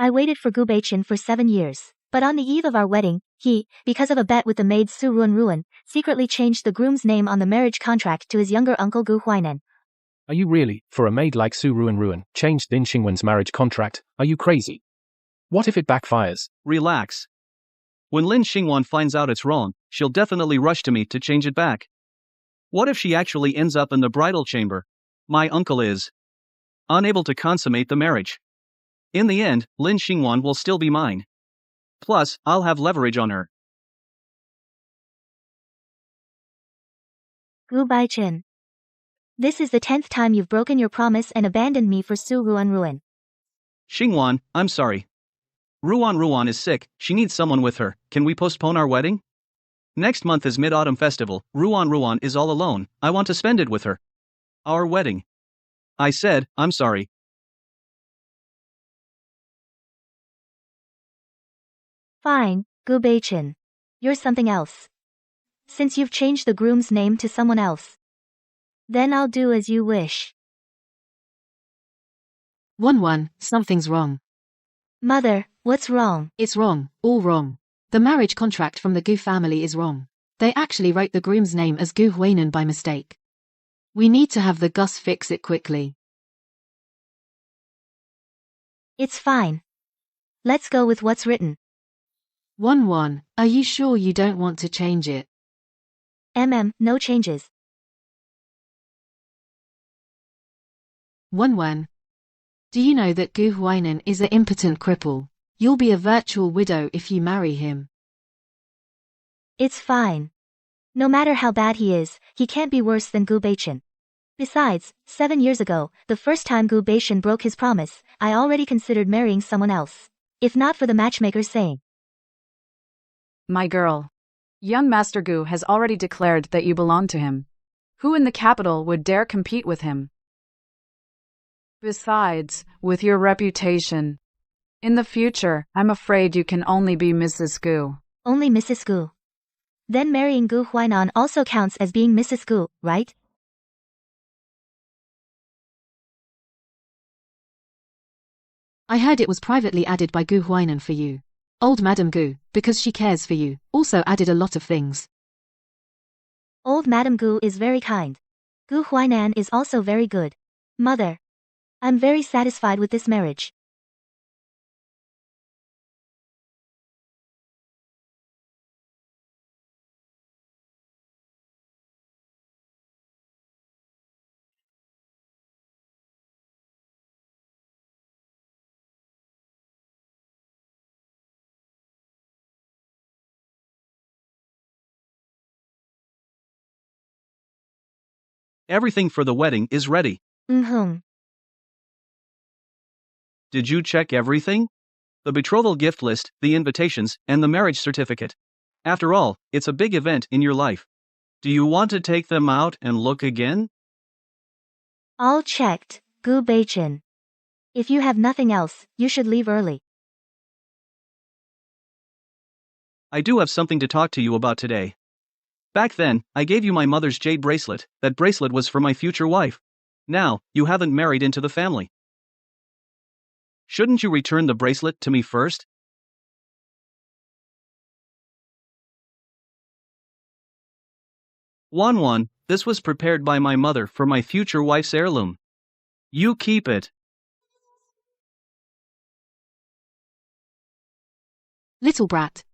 I waited for Gu Baichen for 7 years. But on the eve of our wedding, he, because of a bet with the maid Su Ruan, secretly changed the groom's name on the marriage contract to his younger uncle Gu Huainan. Are you really, for a maid like Su Ruan, changed Lin Xingwen's marriage contract? Are you crazy? What if it backfires? Relax. When Lin Xingwen finds out it's wrong, she'll definitely rush to me to change it back. What if she actually ends up in the bridal chamber? My uncle is unable to consummate the marriage. In the end, Lin Xingwen will still be mine. Plus, I'll have leverage on her. Gu Baichen. This is the 10th time you've broken your promise and abandoned me for Su Ruan. Xingwen, I'm sorry. Ruan is sick, she needs someone with her. Can we postpone our wedding? Next month is Mid-Autumn Festival, Ruan is all alone, I want to spend it with her. Our wedding. I said, I'm sorry. Fine, Gu Baichen. You're something else. Since you've changed the groom's name to someone else. Then I'll do as you wish. 1-1, something's wrong. Mother, what's wrong? It's wrong, all wrong. The marriage contract from the Gu family is wrong. They actually wrote the groom's name as Gu Huainan by mistake. We need to have the Gus fix it quickly. It's fine. Let's go with what's written. 1-1, are you sure you don't want to change it? No changes. 1-1. Do you know that Gu Huainan is an impotent cripple? You'll be a virtual widow if you marry him. It's fine. No matter how bad he is, he can't be worse than Gu Baichen. Besides, 7 years ago, the first time Gu Baichen broke his promise, I already considered marrying someone else. If not for the matchmaker's saying. My girl. Young Master Gu has already declared that you belong to him. Who in the capital would dare compete with him? Besides, with your reputation, in the future, I'm afraid you can only be Mrs. Gu. Only Mrs. Gu. Then marrying Gu Huainan also counts as being Mrs. Gu, right? I heard it was privately added by Gu Huainan for you. Old Madam Gu, because she cares for you, also added a lot of things. Old Madam Gu is very kind. Gu Huainan is also very good. Mother. I'm very satisfied with this marriage. Everything for the wedding is ready. Did you check everything? The betrothal gift list, the invitations, and the marriage certificate. After all, it's a big event in your life. Do you want to take them out and look again? All checked, Gu Baichen. If you have nothing else, you should leave early. I do have something to talk to you about today. Back then, I gave you my mother's jade bracelet. That bracelet was for my future wife. Now, you haven't married into the family. Shouldn't you return the bracelet to me first? Wan, this was prepared by my mother for my future wife's heirloom. You keep it. Little brat.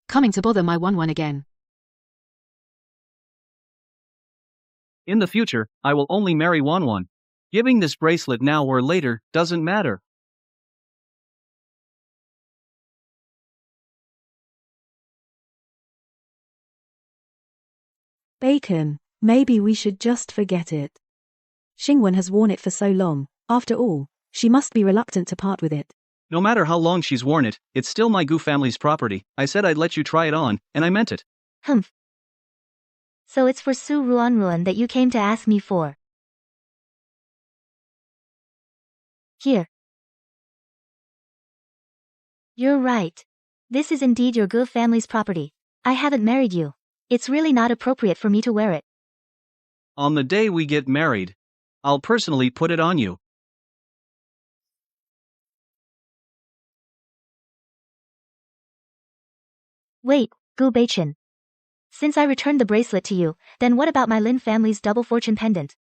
Coming to bother my 1-1 again. In the future, I will only marry Wan. Giving this bracelet now or later doesn't matter. Bacon, maybe we should just forget it. Xingwen has worn it for so long, after all, she must be reluctant to part with it. No matter how long she's worn it, it's still my Gu family's property. I said I'd let you try it on, and I meant it. Humph. So it's for Su Ruan that you came to ask me for. Here. You're right. This is indeed your Gu family's property. I haven't married you. It's really not appropriate for me to wear it. On the day we get married, I'll personally put it on you. Wait, Gu Beichin. Since I returned the bracelet to you, then what about my Lin family's double fortune pendant?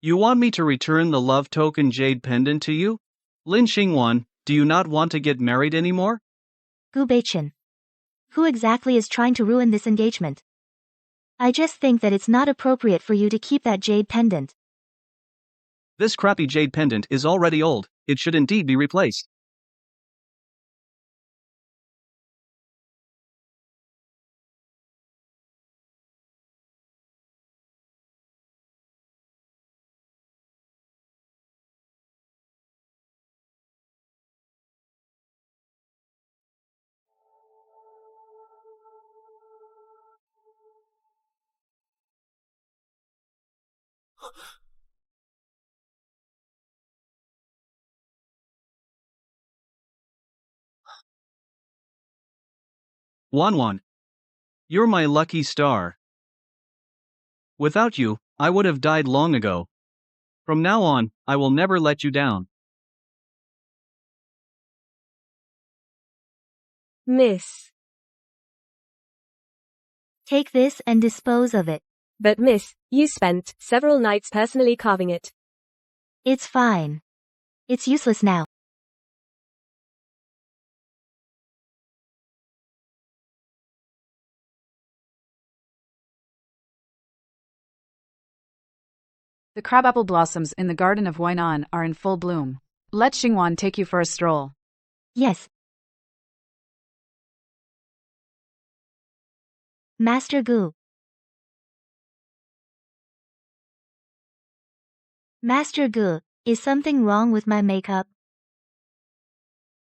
You want me to return the love token jade pendant to you? Lin Xingwan, do you not want to get married anymore? Gu Beichin. Who exactly is trying to ruin this engagement? I just think that it's not appropriate for you to keep that jade pendant. This crappy jade pendant is already old, it should indeed be replaced. Wanwan. You're my lucky star. Without you, I would have died long ago. From now on, I will never let you down. Miss. Take this and dispose of it. But miss, you spent several nights personally carving it. It's fine. It's useless now. The crabapple blossoms in the garden of Huainan are in full bloom. Let Xingwan take you for a stroll. Yes. Master Gu. Master Gu, is something wrong with my makeup?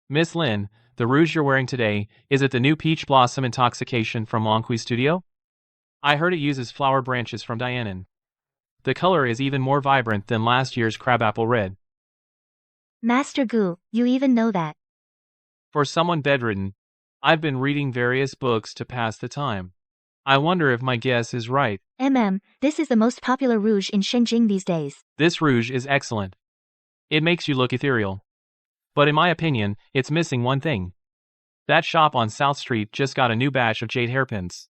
Miss Lin, the rouge you're wearing today, is it the new peach blossom intoxication from Longqui Studio? I heard it uses flower branches from Dianan. The color is even more vibrant than last year's crabapple red. Master Gu, you even know that. For someone bedridden, I've been reading various books to pass the time. I wonder if my guess is right. This is the most popular rouge in Shengjing these days. This rouge is excellent. It makes you look ethereal. But in my opinion, it's missing one thing. That shop on South Street just got a new batch of jade hairpins.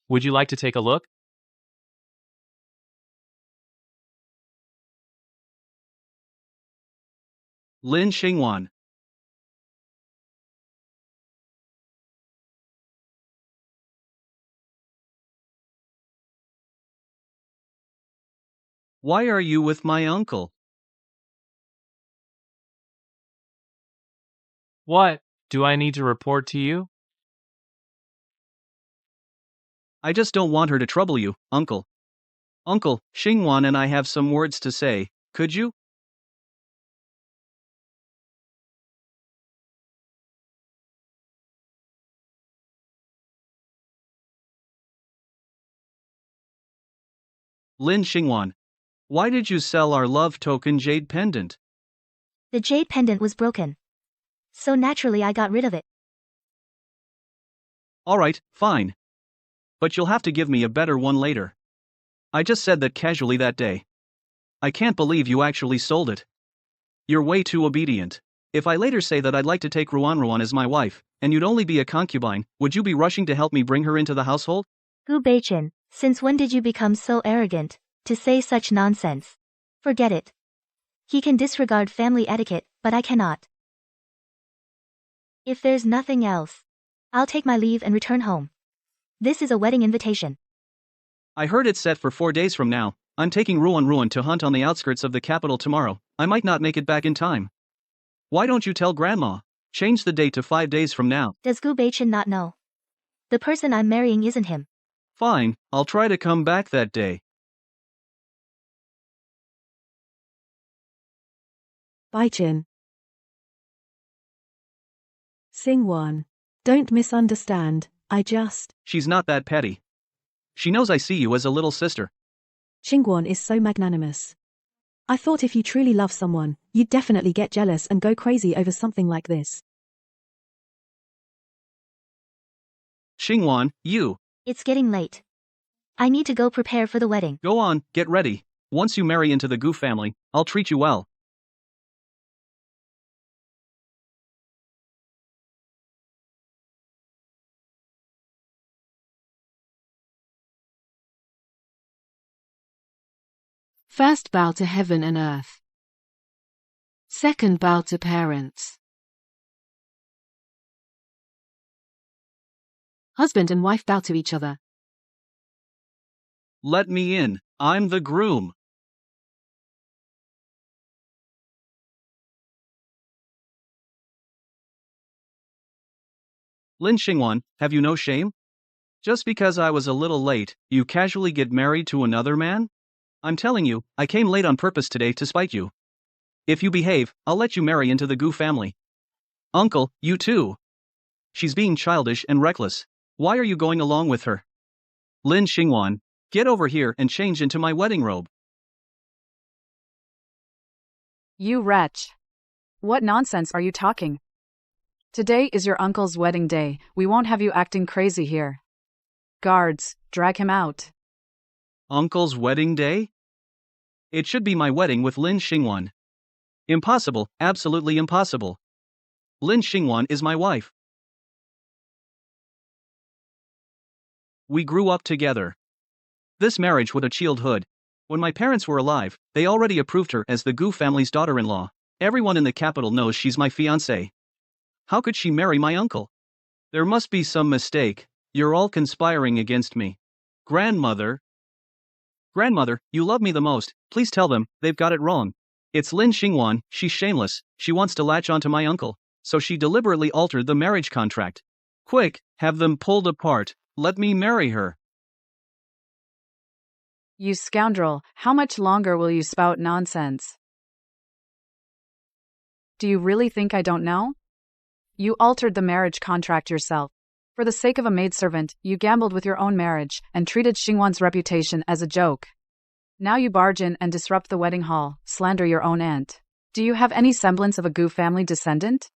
Would you like to take a look? Lin Xingwan. Why are you with my uncle? What do I need to report to you? I just don't want her to trouble you, uncle. Uncle, Xingwan and I have some words to say, could you? Lin Xingwan. Why did you sell our love token jade pendant? The jade pendant was broken. So naturally I got rid of it. Alright, fine. But you'll have to give me a better one later. I just said that casually that day. I can't believe you actually sold it. You're way too obedient. If I later say that I'd like to take Ruan as my wife, and you'd only be a concubine, would you be rushing to help me bring her into the household? Gu Beichin, since when did you become so arrogant to say such nonsense? Forget it. He can disregard family etiquette, but I cannot. If there's nothing else, I'll take my leave and return home. This is a wedding invitation. I heard it's set for 4 days from now. I'm taking Ruan to hunt on the outskirts of the capital tomorrow. I might not make it back in time. Why don't you tell Grandma? Change the date to 5 days from now. Does Gu Beichin not know? The person I'm marrying isn't him. Fine, I'll try to come back that day. Beichin. Xingwan. Don't misunderstand, She's not that petty. She knows I see you as a little sister. Xingwan is so magnanimous. I thought if you truly love someone, you'd definitely get jealous and go crazy over something like this. Xingwan, you. It's getting late. I need to go prepare for the wedding. Go on, get ready. Once you marry into the Gu family, I'll treat you well. First bow to heaven and earth. Second bow to parents. Husband and wife bow to each other. Let me in, I'm the groom. Lin Xingwan, have you no shame? Just because I was a little late, you casually get married to another man? I'm telling you, I came late on purpose today to spite you. If you behave, I'll let you marry into the Gu family. Uncle, you too. She's being childish and reckless. Why are you going along with her? Lin Xingwan, get over here and change into my wedding robe. You wretch. What nonsense are you talking? Today is your uncle's wedding day. We won't have you acting crazy here. Guards, drag him out. Uncle's wedding day? It should be my wedding with Lin Xingwan. Impossible, absolutely impossible. Lin Xingwan is my wife. We grew up together. This marriage with a childhood. When my parents were alive, they already approved her as the Gu family's daughter-in-law. Everyone in the capital knows she's my fiancée. How could she marry my uncle? There must be some mistake. You're all conspiring against me. Grandmother, you love me the most. Please tell them, they've got it wrong. It's Lin Xingwan, she's shameless. She wants to latch onto my uncle. So she deliberately altered the marriage contract. Quick, have them pulled apart. Let me marry her. You scoundrel, how much longer will you spout nonsense? Do you really think I don't know? You altered the marriage contract yourself. For the sake of a maidservant, you gambled with your own marriage and treated Xingwan's reputation as a joke. Now you barge in and disrupt the wedding hall, slander your own aunt. Do you have any semblance of a Gu family descendant?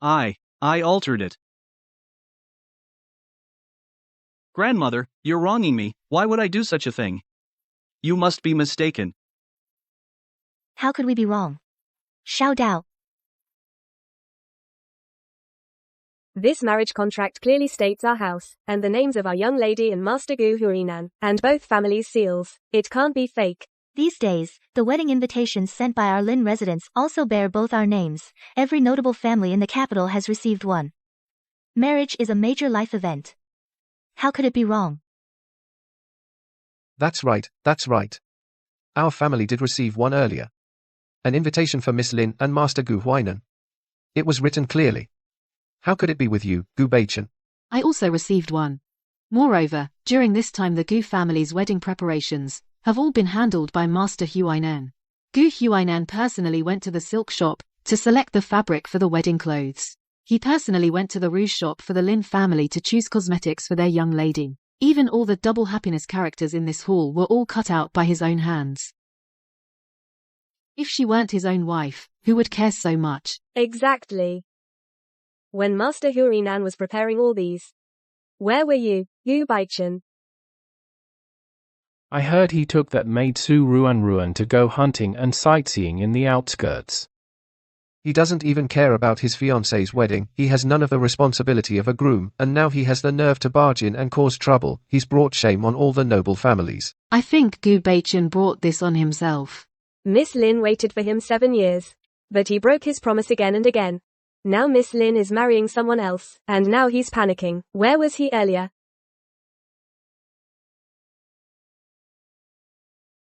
I altered it. Grandmother, you're wronging me. Why would I do such a thing? You must be mistaken. How could we be wrong? Shout out. This marriage contract clearly states our house, and the names of our young lady and Master Gu Huinan, and both families' seals. It can't be fake. These days, the wedding invitations sent by our Lin residents also bear both our names. Every notable family in the capital has received one. Marriage is a major life event. How could it be wrong? That's right, that's right. Our family did receive one earlier. An invitation for Miss Lin and Master Gu Huainan. It was written clearly. How could it be with you, Gu Beichen? I also received one. Moreover, during this time the Gu family's wedding preparations have all been handled by Master Huainan. Gu Huainan personally went to the silk shop to select the fabric for the wedding clothes. He personally went to the rouge shop for the Lin family to choose cosmetics for their young lady. Even all the double happiness characters in this hall were all cut out by his own hands. If she weren't his own wife, who would care so much? Exactly. When Master Huinan was preparing all these, where were you, Gu Baichen? I heard he took that maid Su Ruan to go hunting and sightseeing in the outskirts. He doesn't even care about his fiancée's wedding, he has none of the responsibility of a groom, and now he has the nerve to barge in and cause trouble. He's brought shame on all the noble families. I think Gu Beichen brought this on himself. Miss Lin waited for him 7 years. But he broke his promise again and again. Now Miss Lin is marrying someone else, and now he's panicking. Where was he earlier?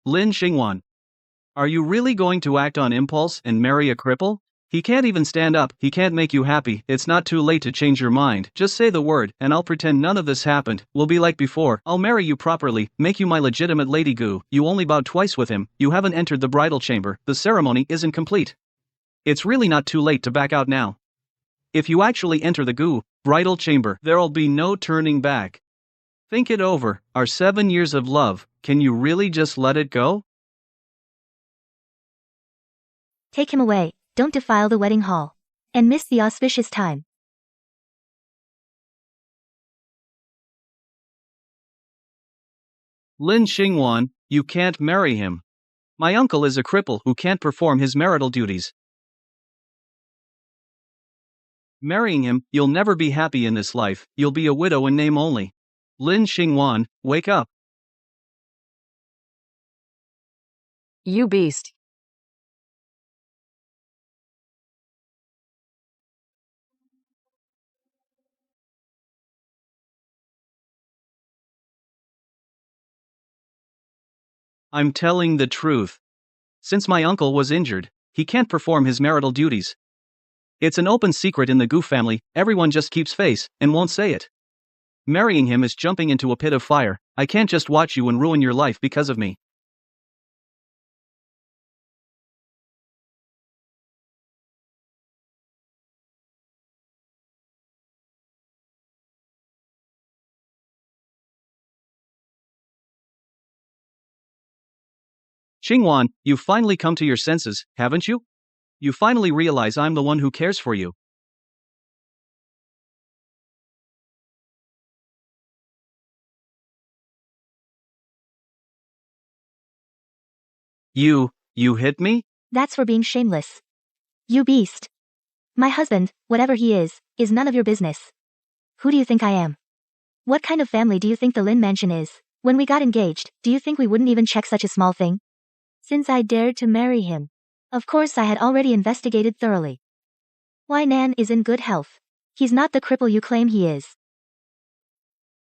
Lin Xingwan. Are you really going to act on impulse and marry a cripple? He can't even stand up, he can't make you happy. It's not too late to change your mind. Just say the word, and I'll pretend none of this happened. We'll be like before. I'll marry you properly, make you my legitimate Lady Gu. You only bowed twice with him, you haven't entered the bridal chamber, the ceremony isn't complete. It's really not too late to back out now. If you actually enter the Gu bridal chamber, there'll be no turning back. Think it over, our 7 years of love, can you really just let it go? Take him away, don't defile the wedding hall. And miss the auspicious time. Lin Xingwan, you can't marry him. My uncle is a cripple who can't perform his marital duties. Marrying him, you'll never be happy in this life, you'll be a widow in name only. Lin Xingwan, wake up. You beast. I'm telling the truth. Since my uncle was injured, he can't perform his marital duties. It's an open secret in the Gu family, everyone just keeps face and won't say it. Marrying him is jumping into a pit of fire. I can't just watch you and ruin your life because of me. Xingwan, you've finally come to your senses, haven't you? You finally realize I'm the one who cares for you. You hit me? That's for being shameless. You beast. My husband, whatever he is none of your business. Who do you think I am? What kind of family do you think the Lin mansion is? When we got engaged, do you think we wouldn't even check such a small thing? Since I dared to marry him. Of course I had already investigated thoroughly. Why Nan is in good health. He's not the cripple you claim he is.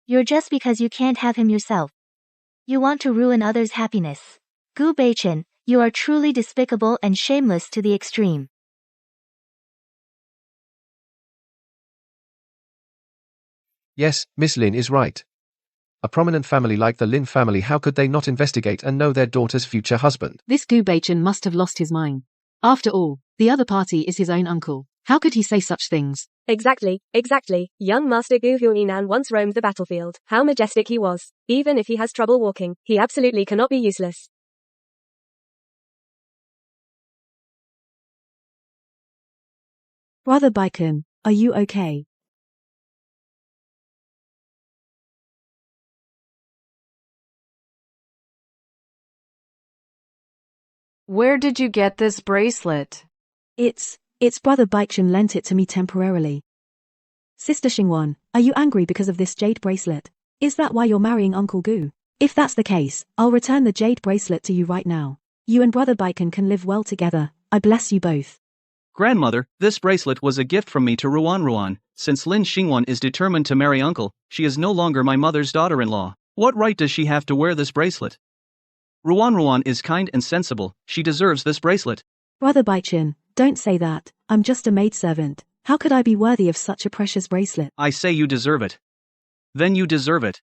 You're just because you can't have him yourself. You want to ruin others' happiness. Gu Beichen, you are truly despicable and shameless to the extreme. Yes, Miss Lin is right. A prominent family like the Lin family, how could they not investigate and know their daughter's future husband? This Gu Beichen must have lost his mind. After all, the other party is his own uncle. How could he say such things? Exactly. Young Master Gu Huinan once roamed the battlefield. How majestic he was. Even if he has trouble walking, he absolutely cannot be useless. Brother Baiken, are you okay? Where did you get this bracelet? It's Brother Baichen lent it to me temporarily. Sister Xingwan, are you angry because of this jade bracelet? Is that why you're marrying Uncle Gu? If that's the case, I'll return the jade bracelet to you right now. You and Brother Baiken can live well together. I bless you both. Grandmother, this bracelet was a gift from me to Ruan. Since Lin Xingwan is determined to marry uncle, she is no longer my mother's daughter-in-law. What right does she have to wear this bracelet? Ruan is kind and sensible, she deserves this bracelet. Brother Baichen, don't say that. I'm just a maidservant. How could I be worthy of such a precious bracelet? I say you deserve it. Then you deserve it.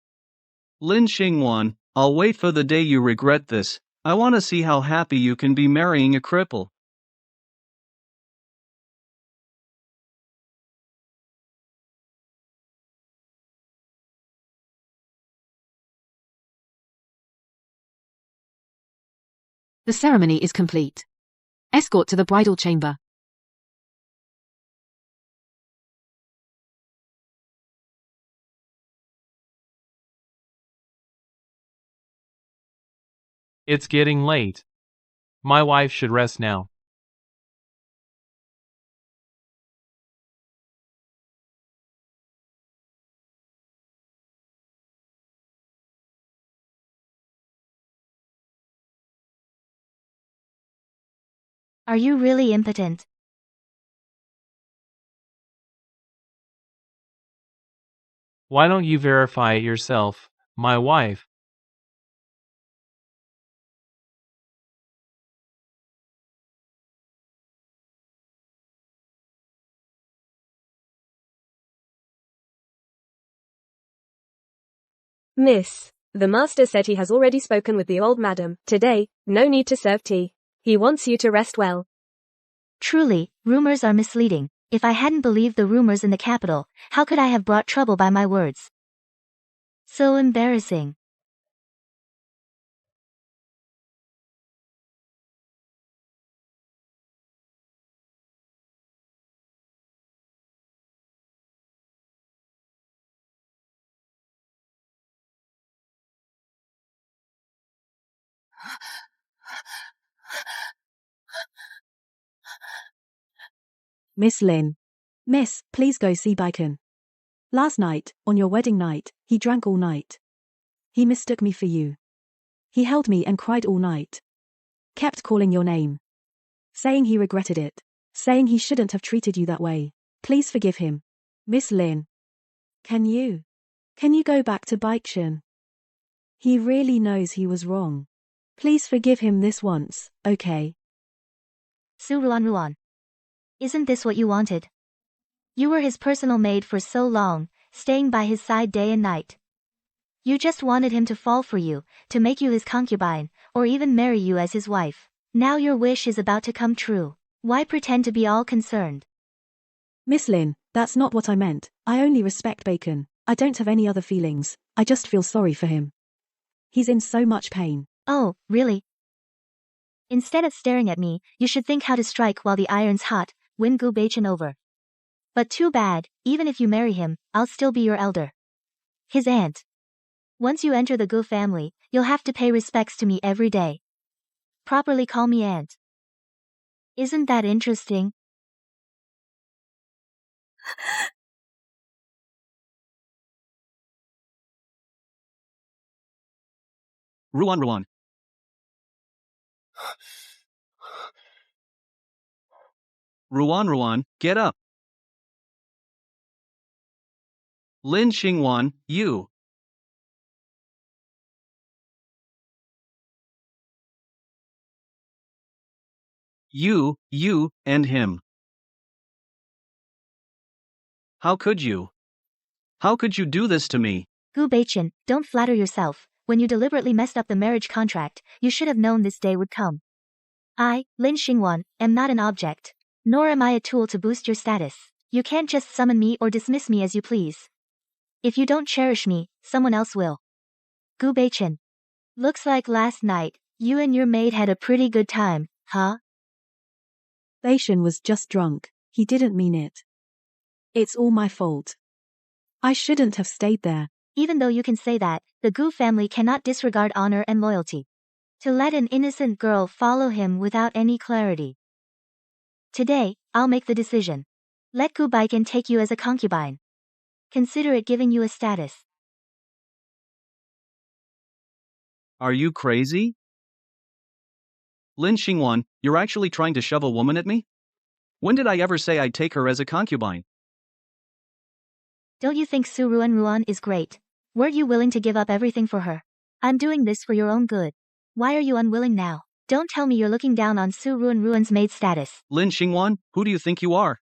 Lin Xingwan, I'll wait for the day you regret this. I want to see how happy you can be marrying a cripple. The ceremony is complete. Escort to the bridal chamber. It's getting late. My wife should rest now. Are you really impotent? Why don't you verify it yourself, my wife? Miss, the master said he has already spoken with the old madam. Today, no need to serve tea. He wants you to rest well. Truly, rumors are misleading. If I hadn't believed the rumors in the capital, how could I have brought trouble by my words? So embarrassing. Miss Lin. Miss, please go see Baiken. Last night, on your wedding night, he drank all night. He mistook me for you. He held me and cried all night. Kept calling your name. Saying he regretted it. Saying he shouldn't have treated you that way. Please forgive him. Miss Lin. Can you go back to Baekhyun? He really knows he was wrong. Please forgive him this once, okay? Su Ruan. Isn't this what you wanted? You were his personal maid for so long, staying by his side day and night. You just wanted him to fall for you, to make you his concubine, or even marry you as his wife. Now your wish is about to come true. Why pretend to be all concerned? Miss Lin, that's not what I meant. I only respect Bacon. I don't have any other feelings. I just feel sorry for him. He's in so much pain. Oh, really? Instead of staring at me, you should think how to strike while the iron's hot, win Gu Baichen over. But too bad, even if you marry him, I'll still be your elder. His aunt. Once you enter the Gu family, you'll have to pay respects to me every day. Properly call me aunt. Isn't that interesting? Ruan. Ruan, get up. Lin Xingwan, you. You, and him. How could you? How could you do this to me? Gu Baichen, don't flatter yourself. When you deliberately messed up the marriage contract, you should have known this day would come. I, Lin Xingwan, am not an object. Nor am I a tool to boost your status. You can't just summon me or dismiss me as you please. If you don't cherish me, someone else will. Gu Baichen. Looks like last night, you and your maid had a pretty good time, huh? Baichen was just drunk. He didn't mean it. It's all my fault. I shouldn't have stayed there. Even though you can say that, the Gu family cannot disregard honor and loyalty. To let an innocent girl follow him without any clarity. Today, I'll make the decision. Let Gu Baichen take you as a concubine. Consider it giving you a status. Are you crazy? Lin Xingwan, you're actually trying to shove a woman at me? When did I ever say I'd take her as a concubine? Don't you think Su Ruan is great? Weren't you willing to give up everything for her? I'm doing this for your own good. Why are you unwilling now? Don't tell me you're looking down on Su Ruan's maid status. Lin Xingwan, who do you think you are?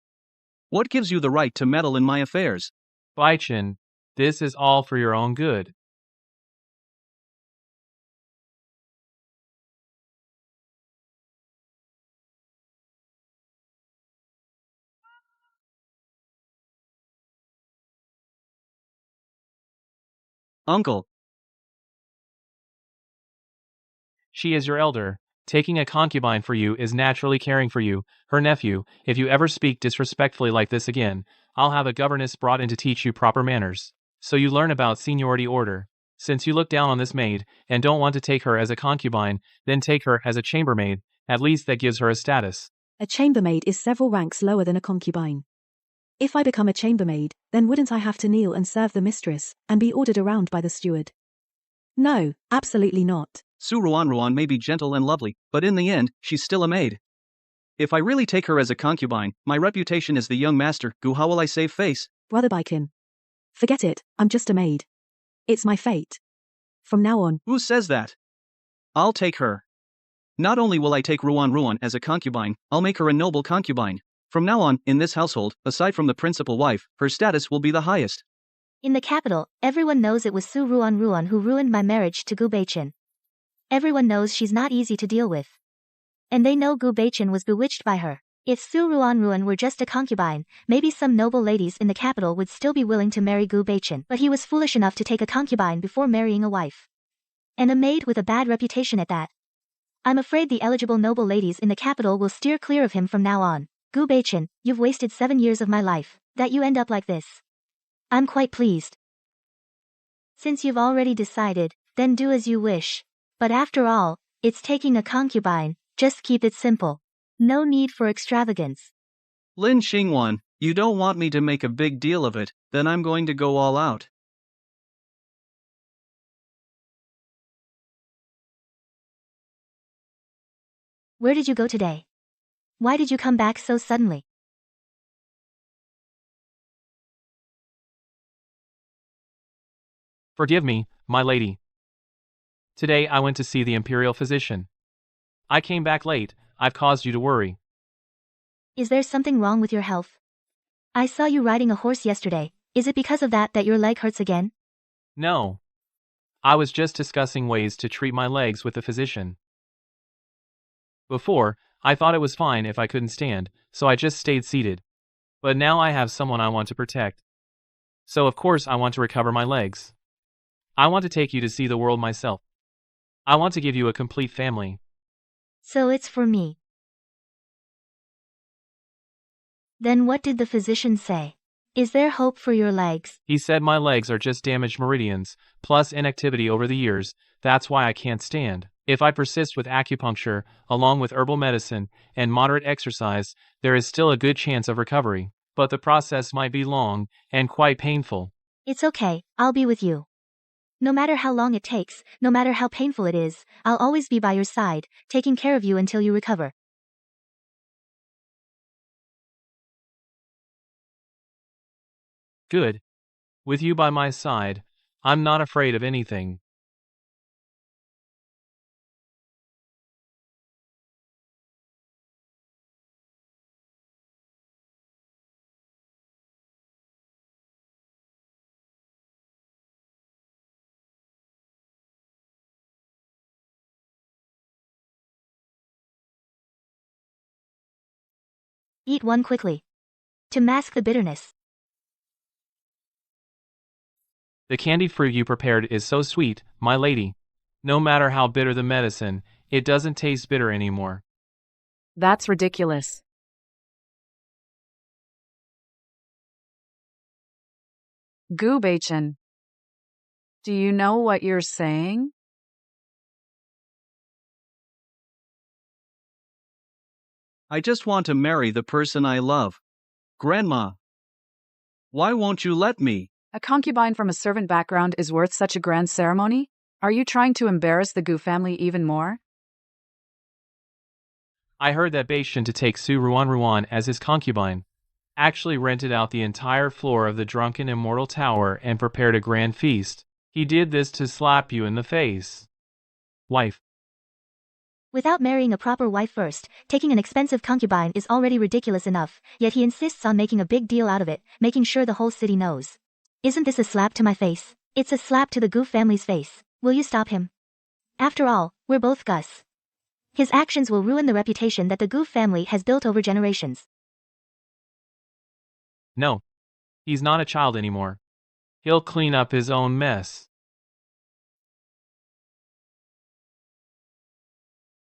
What gives you the right to meddle in my affairs? Baichen, this is all for your own good. Uncle. She is your elder. Taking a concubine for you is naturally caring for you, her nephew. If you ever speak disrespectfully like this again, I'll have a governess brought in to teach you proper manners. So you learn about seniority order. Since you look down on this maid, and don't want to take her as a concubine, then take her as a chambermaid. At least that gives her a status. A chambermaid is several ranks lower than a concubine. If I become a chambermaid, then wouldn't I have to kneel and serve the mistress, and be ordered around by the steward? No, absolutely not. Su Ruan may be gentle and lovely, but in the end, she's still a maid. If I really take her as a concubine, my reputation as the young master, Gu, how will I save face? Brother Baichen. Forget it, I'm just a maid. It's my fate. From now on. Who says that? I'll take her. Not only will I take Ruan as a concubine, I'll make her a noble concubine. From now on, in this household, aside from the principal wife, her status will be the highest. In the capital, everyone knows it was Su Ruan who ruined my marriage to Gu Baichen. Everyone knows she's not easy to deal with. And they know Gu Baichen was bewitched by her. If Su Ruan were just a concubine, maybe some noble ladies in the capital would still be willing to marry Gu Baichen. But he was foolish enough to take a concubine before marrying a wife. And a maid with a bad reputation at that. I'm afraid the eligible noble ladies in the capital will steer clear of him from now on. Gu Baichen, you've wasted 7 years of my life. That you end up like this. I'm quite pleased. Since you've already decided, then do as you wish. But after all, it's taking a concubine, just keep it simple. No need for extravagance. Lin Xingwan, You don't want me to make a big deal of it, then I'm going to go all out. Where did you go today? Why did you come back so suddenly? Forgive me, my lady. Today I went to see the imperial physician. I came back late. I've caused you to worry. Is there something wrong with your health? I saw you riding a horse yesterday. Is it because of that your leg hurts again? No. I was just discussing ways to treat my legs with the physician. Before, I thought it was fine if I couldn't stand, so I just stayed seated. But now I have someone I want to protect. So of course I want to recover my legs. I want to take you to see the world myself. I want to give you a complete family. So it's for me. Then what did the physician say? Is there hope for your legs? He said my legs are just damaged meridians, plus inactivity over the years. That's why I can't stand. If I persist with acupuncture, along with herbal medicine, and moderate exercise, there is still a good chance of recovery. But the process might be long, and quite painful. It's okay, I'll be with you. No matter how long it takes, no matter how painful it is, I'll always be by your side, taking care of you until you recover. Good. With you by my side, I'm not afraid of anything. Eat one quickly. To mask the bitterness. The candied fruit you prepared is so sweet, my lady. No matter how bitter the medicine, it doesn't taste bitter anymore. That's ridiculous. Goobachin. Do you know what you're saying? I just want to marry the person I love. Grandma. Why won't you let me? A concubine from a servant background is worth such a grand ceremony? Are you trying to embarrass the Goo family even more? I heard that Baishan to take Su Ruan as his concubine. Actually rented out the entire floor of the drunken immortal tower and prepared a grand feast. He did this to slap you in the face. Wife. Without marrying a proper wife first, taking an expensive concubine is already ridiculous enough, yet he insists on making a big deal out of it, making sure the whole city knows. Isn't this a slap to my face? It's a slap to the Goo family's face. Will you stop him? After all, we're both Gus. His actions will ruin the reputation that the Goo family has built over generations. No. He's not a child anymore. He'll clean up his own mess.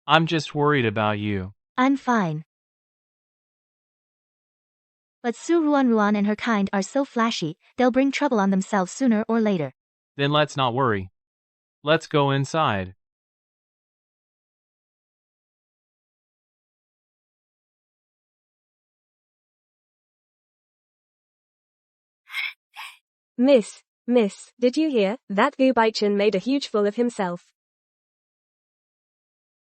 I'm just worried about you. I'm fine. But Su Ruan and her kind are so flashy, they'll bring trouble on themselves sooner or later. Then let's not worry. Let's go inside. Miss, did you hear? That Goobachin made a huge fool of himself.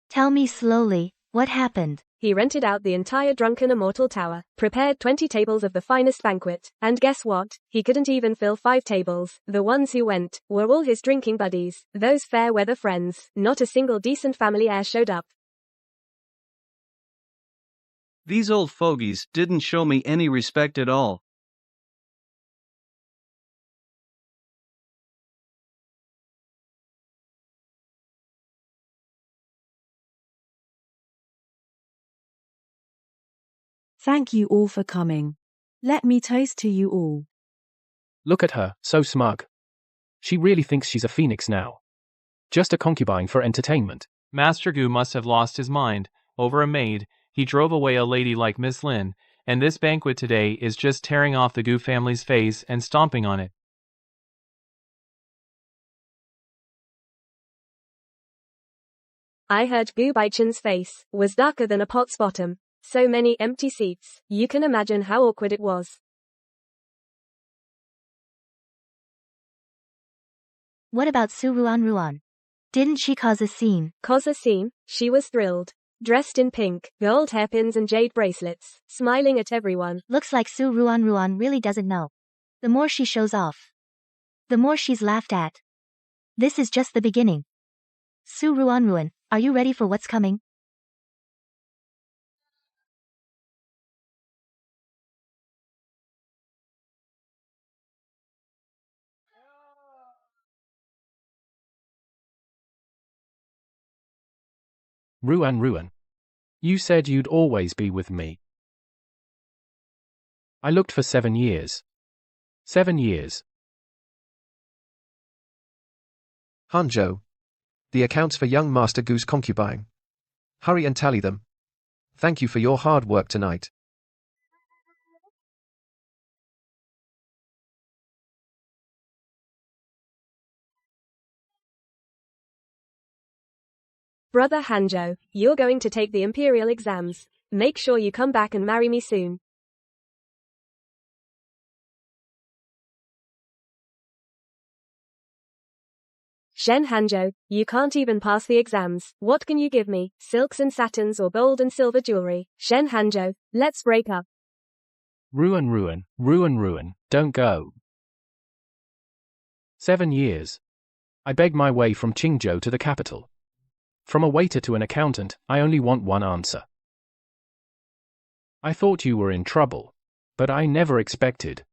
Tell me slowly, what happened? He rented out the entire drunken immortal tower, prepared 20 tables of the finest banquet, and guess what? He couldn't even fill 5 tables. The ones who went were all his drinking buddies, those fair weather friends. Not a single decent family heir showed up. These old fogies didn't show me any respect at all. Thank you all for coming. Let me toast to you all. Look at her, so smug. She really thinks she's a phoenix now. Just a concubine for entertainment. Master Goo must have lost his mind. Over a maid, he drove away a lady like Miss Lin, and this banquet today is just tearing off the Goo family's face and stomping on it. I heard Goobachin's face was darker than a pot's bottom. So many empty seats. You can imagine how awkward it was. What about Su Ruan? Didn't she cause a scene? Cause a scene? She was thrilled. Dressed in pink, gold hairpins and jade bracelets, smiling at everyone. Looks like Su Ruan really doesn't know. The more she shows off, the more she's laughed at. This is just the beginning. Su Ruan, are you ready for what's coming? Ruan. You said you'd always be with me. I looked for 7 years. 7 years. Hanzhou. The accounts for young Master Gu's concubine. Hurry and tally them. Thank you for your hard work tonight. Brother Hanzhou, you're going to take the imperial exams. Make sure you come back and marry me soon. Shen Hanzhou, you can't even pass the exams. What can you give me? Silks and satins or gold and silver jewelry? Shen Hanzhou, let's break up. Ruan, don't go. 7 years. I begged my way from Qingzhou to the capital. From a waiter to an accountant, I only want one answer. I thought you were in trouble, but I never expected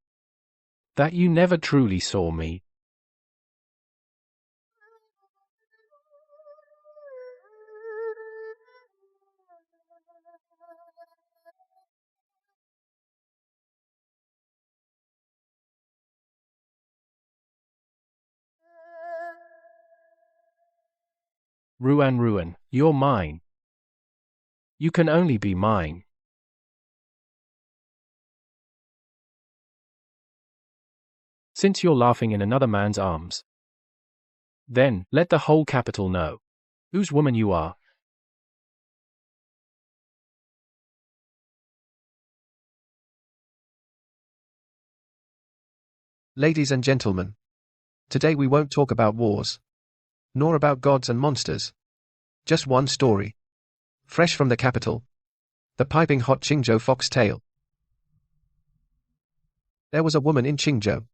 that you never truly saw me. Ruan, you're mine. You can only be mine. Since you're laughing in another man's arms, then let the whole capital know whose woman you are. Ladies and gentlemen, today we won't talk about wars, nor about gods and monsters. Just one story. Fresh from the capital. The piping hot Qingzhou fox tale. There was a woman in Qingzhou.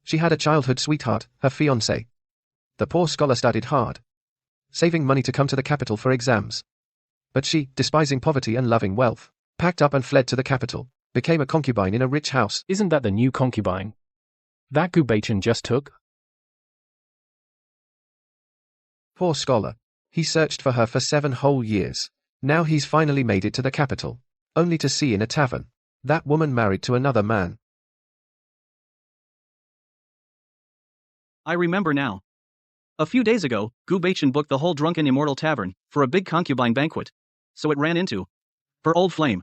She had a childhood sweetheart, her fiancé. The poor scholar studied hard, saving money to come to the capital for exams. But she, despising poverty and loving wealth, packed up and fled to the capital, became a concubine in a rich house. Isn't that the new concubine that Gu Baichen just took? Poor scholar. He searched for her for 7 whole years. Now he's finally made it to the capital, only to see in a tavern that woman married to another man. I remember now. A few days ago, Gu Baichen booked the whole drunken immortal tavern for a big concubine banquet. So it ran into her old flame.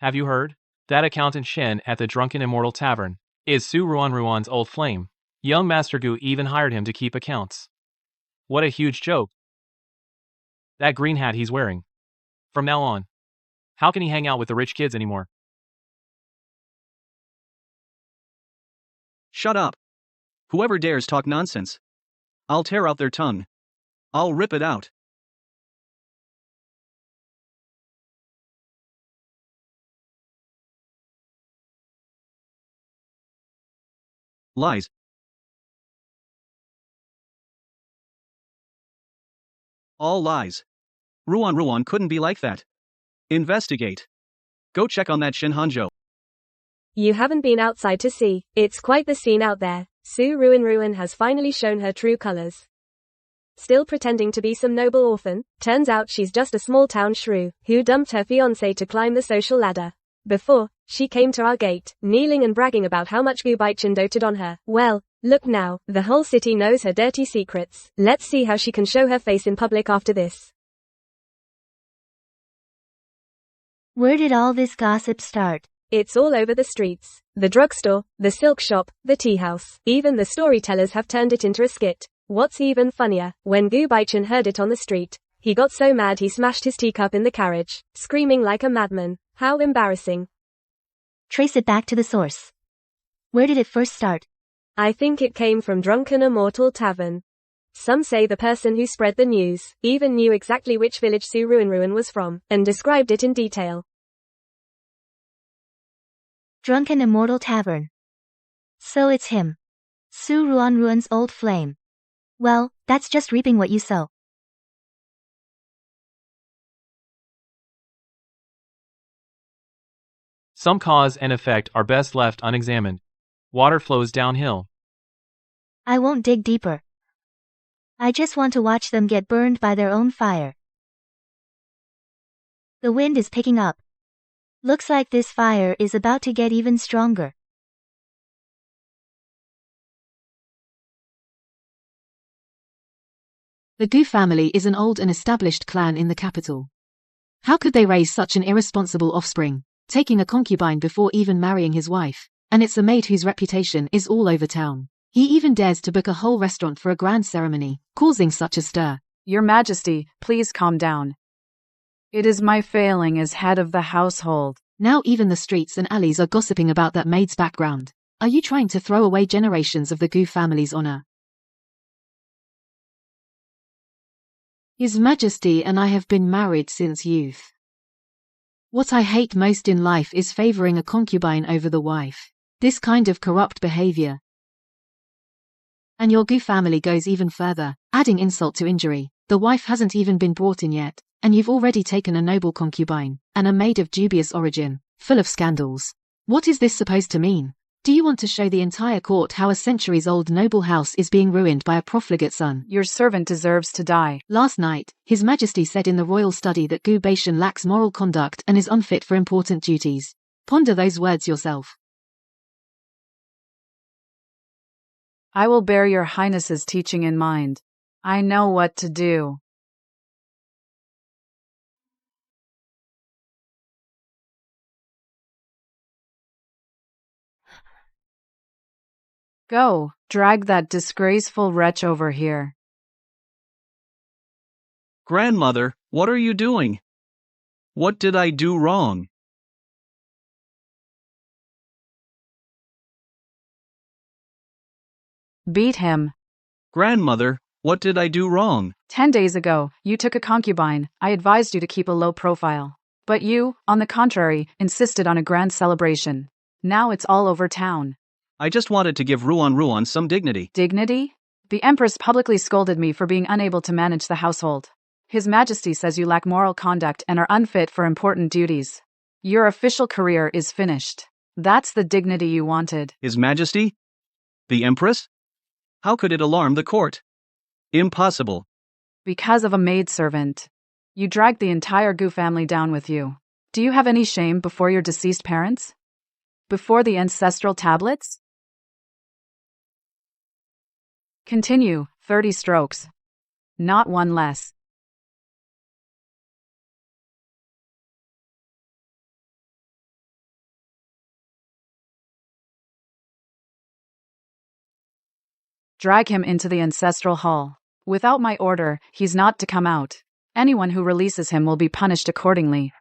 Have you heard? That accountant Shen at the Drunken Immortal Tavern is Su Ruan's old flame. Young Master Gu even hired him to keep accounts. What a huge joke. That green hat he's wearing. From now on, how can he hang out with the rich kids anymore? Shut up. Whoever dares talk nonsense, I'll tear out their tongue. I'll rip it out. Lies. All lies. Ruan couldn't be like that. Investigate. Go check on that Shen Hanzhou. You haven't been outside to see. It's quite the scene out there. Su Ruan has finally shown her true colors. Still pretending to be some noble orphan, turns out she's just a small-town shrew, who dumped her fiancé to climb the social ladder. Before, she came to our gate, kneeling and bragging about how much Gu Baichen doted on her. Well, look now, the whole city knows her dirty secrets. Let's see how she can show her face in public after this. Where did all this gossip start? It's all over the streets. The drugstore, the silk shop, the tea house. Even the storytellers have turned it into a skit. What's even funnier, when Gu Baichen heard it on the street, he got so mad he smashed his teacup in the carriage, screaming like a madman. How embarrassing. Trace it back to the source. Where did it first start? I think it came from Drunken Immortal Tavern. Some say the person who spread the news even knew exactly which village Su Ruan was from, and described it in detail. Drunken Immortal Tavern. So it's him. Su Ruan's old flame. Well, that's just reaping what you sow. Some cause and effect are best left unexamined. Water flows downhill. I won't dig deeper. I just want to watch them get burned by their own fire. The wind is picking up. Looks like this fire is about to get even stronger. The Gu family is an old and established clan in the capital. How could they raise such an irresponsible offspring, taking a concubine before even marrying his wife? And it's a maid whose reputation is all over town. He even dares to book a whole restaurant for a grand ceremony, causing such a stir. Your Majesty, please calm down. It is my failing as head of the household. Now even the streets and alleys are gossiping about that maid's background. Are you trying to throw away generations of the Gu family's honor? His Majesty and I have been married since youth. What I hate most in life is favoring a concubine over the wife. This kind of corrupt behavior. And your Gu family goes even further, adding insult to injury. The wife hasn't even been brought in yet, and you've already taken a noble concubine, and a maid of dubious origin, full of scandals. What is this supposed to mean? Do you want to show the entire court how a centuries-old noble house is being ruined by a profligate son? Your servant deserves to die. Last night, His Majesty said in the royal study that Gu Baishan lacks moral conduct and is unfit for important duties. Ponder those words yourself. I will bear your highness's teaching in mind. I know what to do. Go, drag that disgraceful wretch over here. Grandmother, what are you doing? What did I do wrong? Beat him. Grandmother, what did I do wrong? 10 days ago, you took a concubine. I advised you to keep a low profile. But you, on the contrary, insisted on a grand celebration. Now it's all over town. I just wanted to give Ruan some dignity. Dignity? The Empress publicly scolded me for being unable to manage the household. His Majesty says you lack moral conduct and are unfit for important duties. Your official career is finished. That's the dignity you wanted. His Majesty? The Empress? How could it alarm the court? Impossible. Because of a maidservant. You dragged the entire Gu family down with you. Do you have any shame before your deceased parents? Before the ancestral tablets? Continue, 30 strokes. Not one less. Drag him into the ancestral hall. Without my order, he's not to come out. Anyone who releases him will be punished accordingly.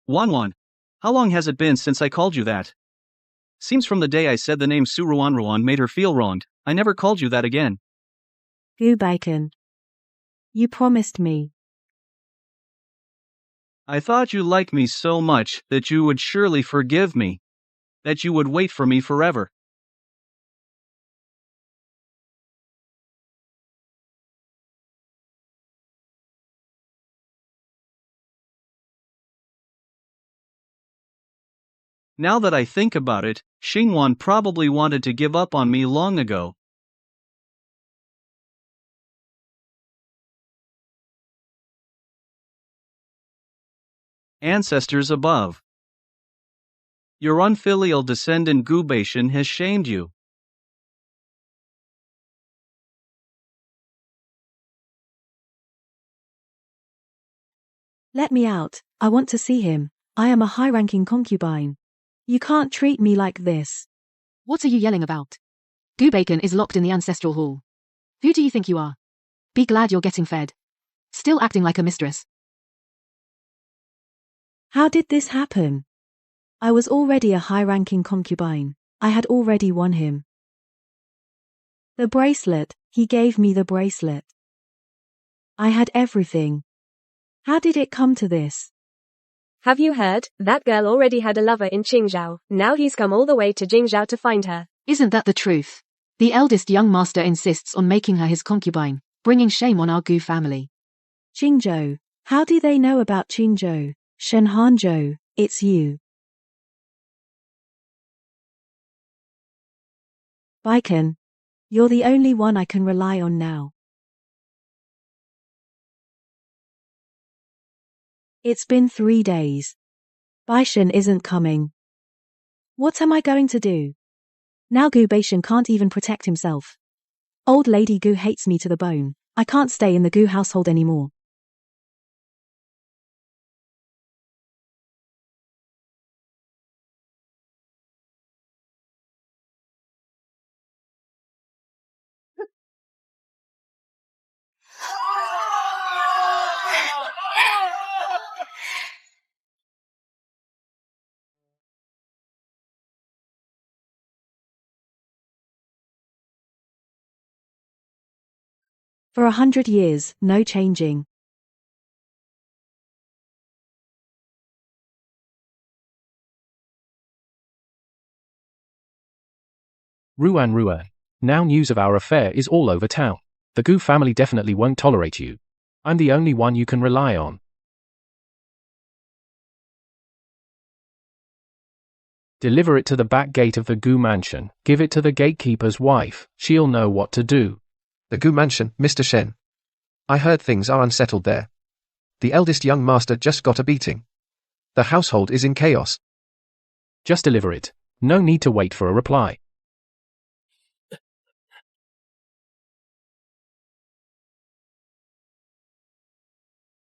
Wan, how long has it been since I called you that? Seems from the day I said the name Su Ruan made her feel wronged, I never called you that again. Gu Baichen. You promised me. I thought you liked me so much that you would surely forgive me. That you would wait for me forever. Now that I think about it, Xingwan probably wanted to give up on me long ago. Ancestors above. Your unfilial descendant Gubation has shamed you. Let me out, I want to see him. I am a high-ranking concubine. You can't treat me like this. What are you yelling about? Goo Bacon is locked in the ancestral hall. Who do you think you are? Be glad you're getting fed. Still acting like a mistress. How did this happen? I was already a high-ranking concubine. I had already won him. The bracelet, he gave me the bracelet. I had everything. How did it come to this? Have you heard? That girl already had a lover in Qingzhou. Now he's come all the way to Jingzhou to find her. Isn't that the truth? The eldest young master insists on making her his concubine, bringing shame on our Goo family. Qingzhou. How do they know about Qingzhou? Shenhanzhou, it's you. Baiken. You're the only one I can rely on now. It's been 3 days. Baishan isn't coming. What am I going to do? Now Goo Baishan can't even protect himself. Old Lady Goo hates me to the bone. I can't stay in the Goo household anymore. For 100 years, no changing. Ruan. Now news of our affair is all over town. The Goo family definitely won't tolerate you. I'm the only one you can rely on. Deliver it to the back gate of the Goo mansion. Give it to the gatekeeper's wife. She'll know what to do. The Goo mansion, Mr. Shen. I heard things are unsettled there. The eldest young master just got a beating. The household is in chaos. Just deliver it. No need to wait for a reply.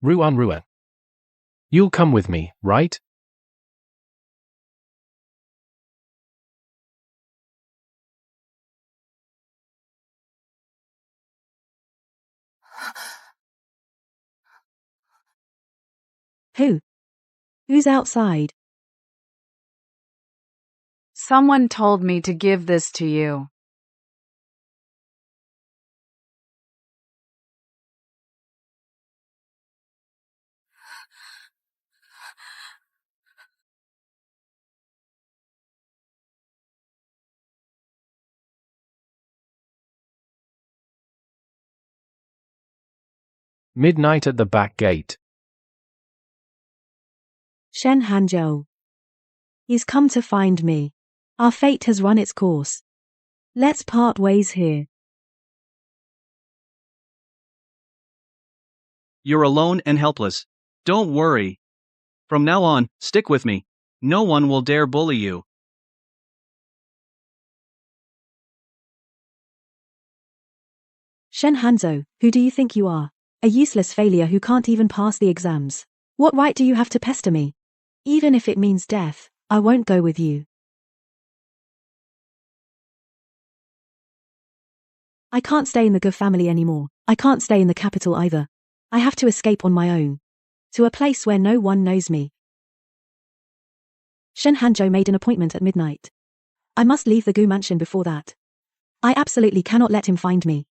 Ruan. You'll come with me, right? Who's outside? Someone told me to give this to you. Midnight at the back gate. Shenhanzhou. He's come to find me. Our fate has run its course. Let's part ways here. You're alone and helpless. Don't worry. From now on, stick with me. No one will dare bully you. Shenhanzhou, who do you think you are? A useless failure who can't even pass the exams. What right do you have to pester me? Even if it means death, I won't go with you. I can't stay in the Goo family anymore. I can't stay in the capital either. I have to escape on my own. To a place where no one knows me. Shenhanzhou made an appointment at midnight. I must leave the Goo mansion before that. I absolutely cannot let him find me.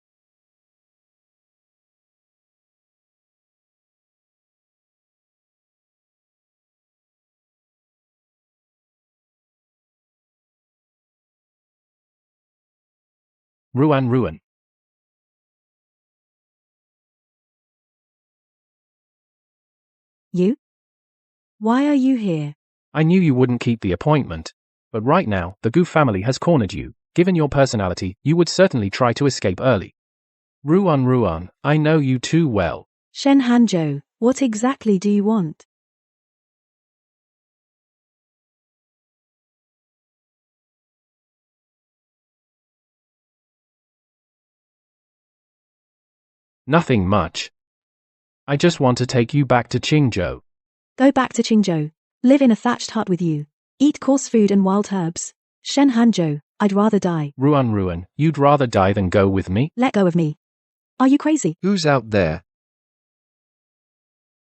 Ruan. You? Why are you here? I knew you wouldn't keep the appointment. But right now, the Goo family has cornered you. Given your personality, you would certainly try to escape early. Ruan, I know you too well. Shenhanzhou, what exactly do you want? Nothing much. I just want to take you back to Qingzhou. Go back to Qingzhou. Live in a thatched hut with you. Eat coarse food and wild herbs. Shen Hanzhou, I'd rather die. Ruan, you'd rather die than go with me? Let go of me. Are you crazy? Who's out there?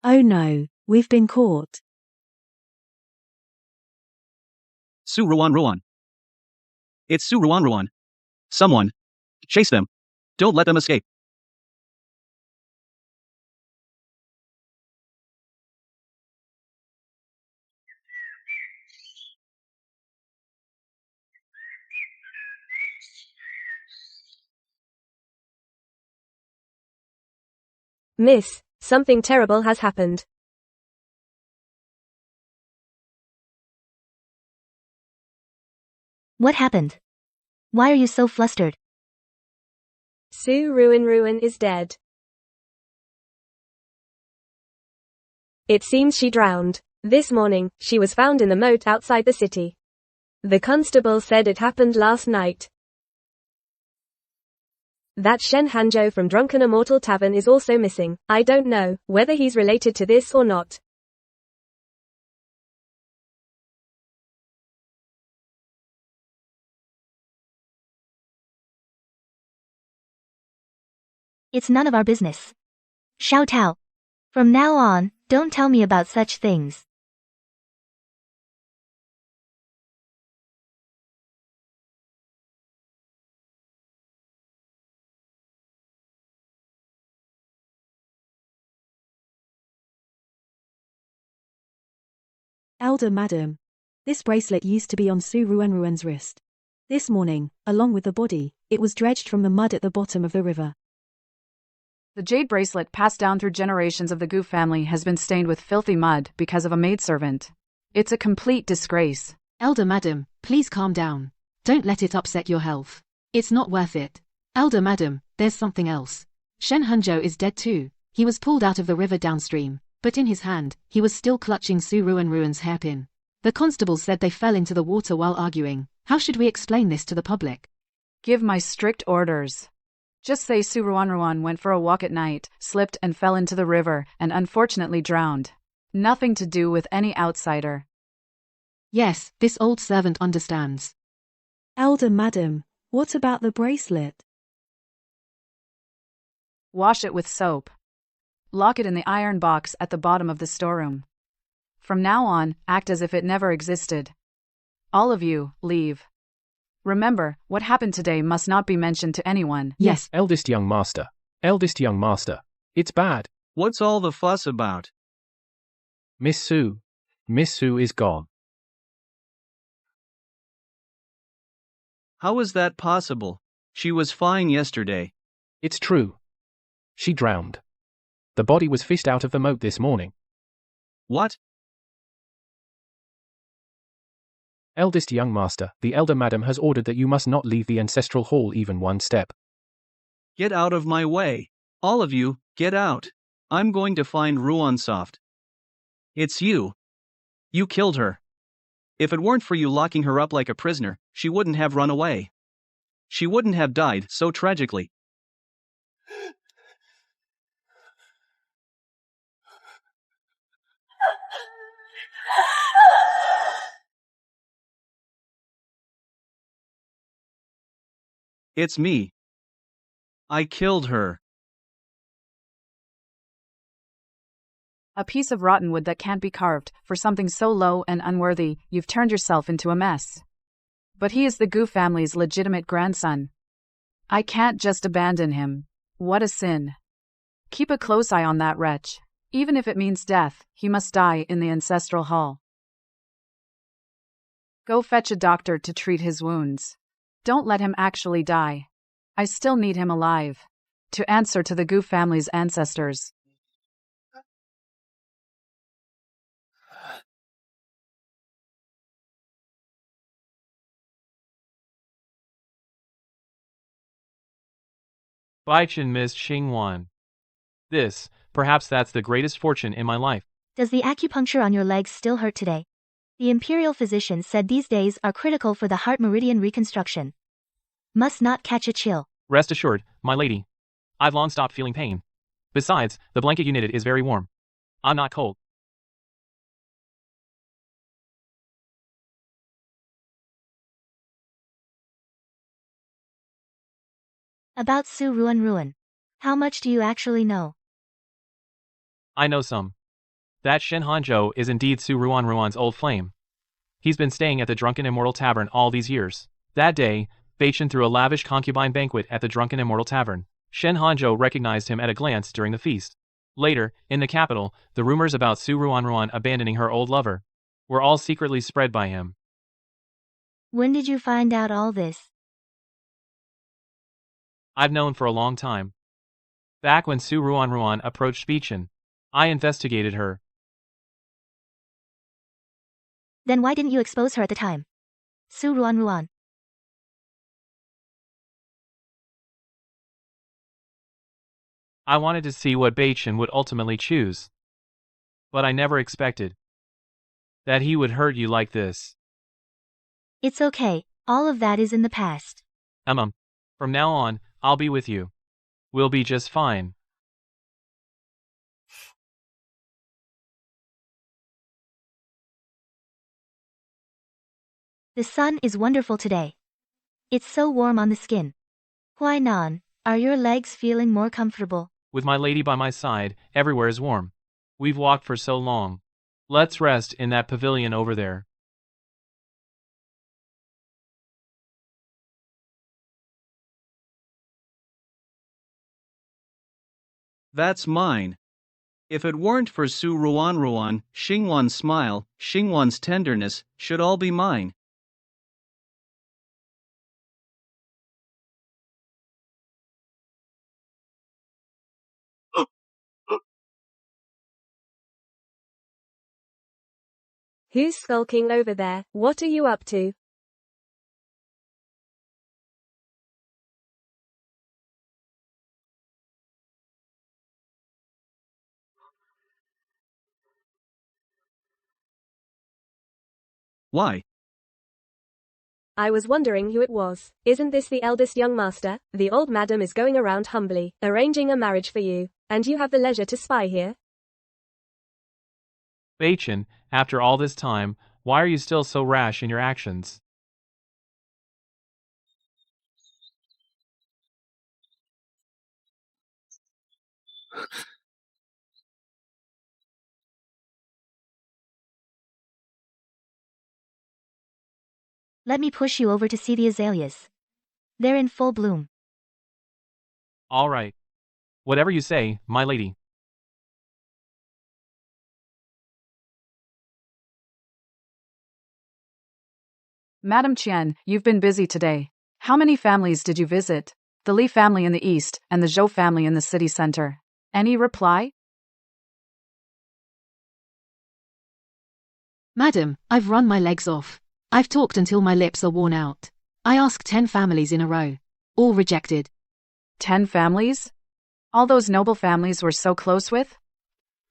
Oh no, we've been caught. Su Ruan. It's Su Ruan. Someone. Chase them. Don't let them escape. Miss, something terrible has happened. What happened? Why are you so flustered? Su Ruan is dead. It seems she drowned. This morning, she was found in the moat outside the city. The constable said it happened last night. That Shen Hanzhou from Drunken Immortal Tavern is also missing. I don't know whether he's related to this or not. It's none of our business. Xiao Tao. From now on, don't tell me about such things. Elder Madam. This bracelet used to be on Su Ruan's wrist. This morning, along with the body, it was dredged from the mud at the bottom of the river. The jade bracelet passed down through generations of the Gu family has been stained with filthy mud because of a maidservant. It's a complete disgrace. Elder Madam, please calm down. Don't let it upset your health. It's not worth it. Elder Madam, there's something else. Shen Hanzhou is dead too. He was pulled out of the river downstream, but in his hand, he was still clutching Su Ruan's hairpin. The constables said they fell into the water while arguing. How should we explain this to the public? Give my strict orders. Just say Su Ruan went for a walk at night, slipped and fell into the river, and unfortunately drowned. Nothing to do with any outsider. Yes, this old servant understands. Elder Madam, what about the bracelet? Wash it with soap. Lock it in the iron box at the bottom of the storeroom. From now on, act as if it never existed. All of you, leave. Remember, what happened today must not be mentioned to anyone. Yes. Eldest young master. It's bad. What's all the fuss about? Miss Su is gone. How is that possible? She was fine yesterday. It's true. She drowned. The body was fished out of the moat this morning. What? Eldest young master, the elder madam has ordered that you must not leave the ancestral hall even one step. Get out of my way. All of you, get out. I'm going to find Ruansoft. It's you. You killed her. If it weren't for you locking her up like a prisoner, she wouldn't have run away. She wouldn't have died so tragically. It's me. I killed her. A piece of rotten wood that can't be carved, for something so low and unworthy, you've turned yourself into a mess. But he is the Gu family's legitimate grandson. I can't just abandon him. What a sin. Keep a close eye on that wretch. Even if it means death, he must die in the ancestral hall. Go fetch a doctor to treat his wounds. Don't let him actually die. I still need him alive. To answer to the Gu family's ancestors. Baichen Ms. Xingwan. Perhaps that's the greatest fortune in my life. Does the acupuncture on your legs still hurt today? The imperial physician said these days are critical for the heart meridian reconstruction. Must not catch a chill. Rest assured, my lady. I've long stopped feeling pain. Besides, the blanket you knitted is very warm. I'm not cold. About Su Ruan. How much do you actually know? I know some. That Shin Hanzhou is indeed Su Ruan's old flame. He's been staying at the Drunken Immortal Tavern all these years. That day, Beichen threw a lavish concubine banquet at the Drunken Immortal Tavern. Shen Hanzhou recognized him at a glance during the feast. Later, in the capital, the rumors about Su Ruan abandoning her old lover were all secretly spread by him. When did you find out all this? I've known for a long time. Back when Su Ruan approached Beichen, I investigated her. Then why didn't you expose her at the time? Su Ruan. I wanted to see what Beichen would ultimately choose. But I never expected that he would hurt you like this. It's okay, all of that is in the past. From now on, I'll be with you. We'll be just fine. The sun is wonderful today. It's so warm on the skin. Huainan, are your legs feeling more comfortable? With my lady by my side, everywhere is warm. We've walked for so long. Let's rest in that pavilion over there. That's mine. If it weren't for Su Ruan, Xingwan's smile, Xingwan's tenderness, should all be mine. Who's skulking over there? What are you up to? Why? I was wondering who it was. Isn't this the eldest young master? The old madam is going around humbly, arranging a marriage for you, and you have the leisure to spy here? Beichen, after all this time, why are you still so rash in your actions? Let me push you over to see the azaleas. They're in full bloom. All right. Whatever you say, my lady. Madam Qian, you've been busy today. How many families did you visit? The Li family in the east and the Zhou family in the city center. Any reply? Madam, I've run my legs off. I've talked until my lips are worn out. I asked 10 families in a row. All rejected. 10 families? All those noble families we're so close with?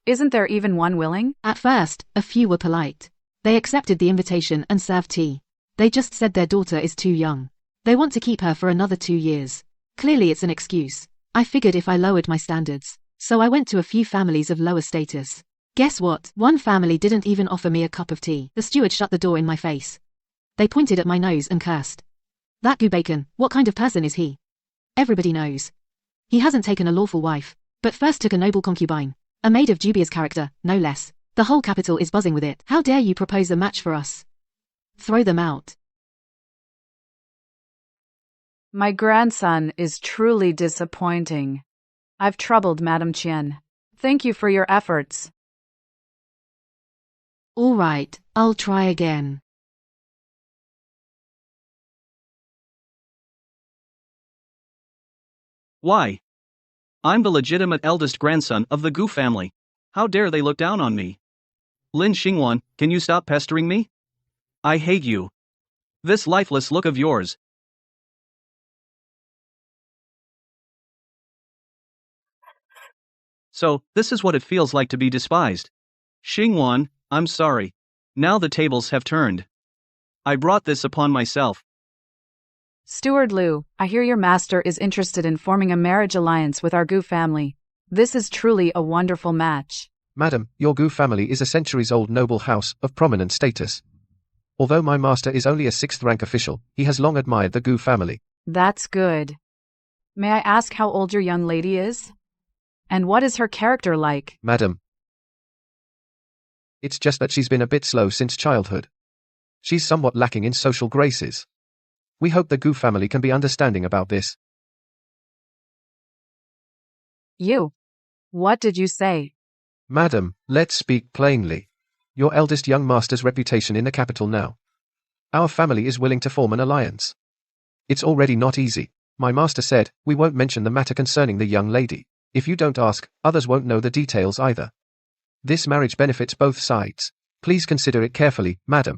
Isn't there even one willing? At first, a few were polite. They accepted the invitation and served tea. They just said their daughter is too young. They want to keep her for another 2 years. Clearly it's an excuse. I figured if I lowered my standards. So I went to a few families of lower status. Guess what? One family didn't even offer me a cup of tea. The steward shut the door in my face. They pointed at my nose and cursed. That Gu Bacon, what kind of person is he? Everybody knows. He hasn't taken a lawful wife, but first took a noble concubine. A maid of dubious character, no less. The whole capital is buzzing with it. How dare you propose a match for us? Throw them out. My grandson is truly disappointing. I've troubled Madam Qian. Thank you for your efforts. All right, I'll try again. Why? I'm the legitimate eldest grandson of the Gu family. How dare they look down on me? Lin Xingwan, can you stop pestering me? I hate you. This lifeless look of yours. So, this is what it feels like to be despised. Xingwan, I'm sorry. Now the tables have turned. I brought this upon myself. Steward Liu, I hear your master is interested in forming a marriage alliance with our Gu family. This is truly a wonderful match. Madam, your Gu family is a centuries-old noble house of prominent status. Although my master is only a 6th-rank official, he has long admired the Gu family. That's good. May I ask how old your young lady is? And what is her character like? Madam, it's just that she's been a bit slow since childhood. She's somewhat lacking in social graces. We hope the Gu family can be understanding about this. You. What did you say? Madam, let's speak plainly. Your eldest young master's reputation in the capital now. Our family is willing to form an alliance. It's already not easy. My master said, we won't mention the matter concerning the young lady. If you don't ask, others won't know the details either. This marriage benefits both sides. Please consider it carefully, madam.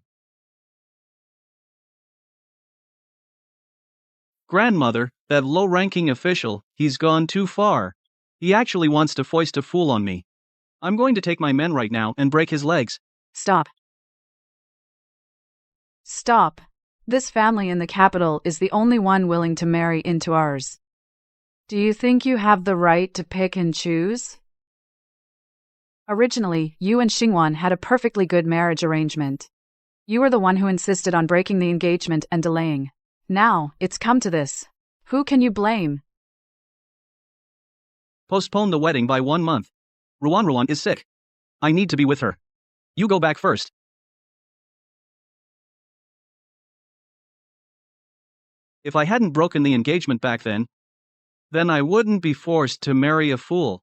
Grandmother, that low-ranking official, he's gone too far. He actually wants to foist a fool on me. I'm going to take my men right now and break his legs. Stop. Stop. This family in the capital is the only one willing to marry into ours. Do you think you have the right to pick and choose? Originally, you and Xingwan had a perfectly good marriage arrangement. You were the one who insisted on breaking the engagement and delaying. Now, it's come to this. Who can you blame? Postpone the wedding by 1 month. Ruan is sick. I need to be with her. You go back first. If I hadn't broken the engagement back then I wouldn't be forced to marry a fool.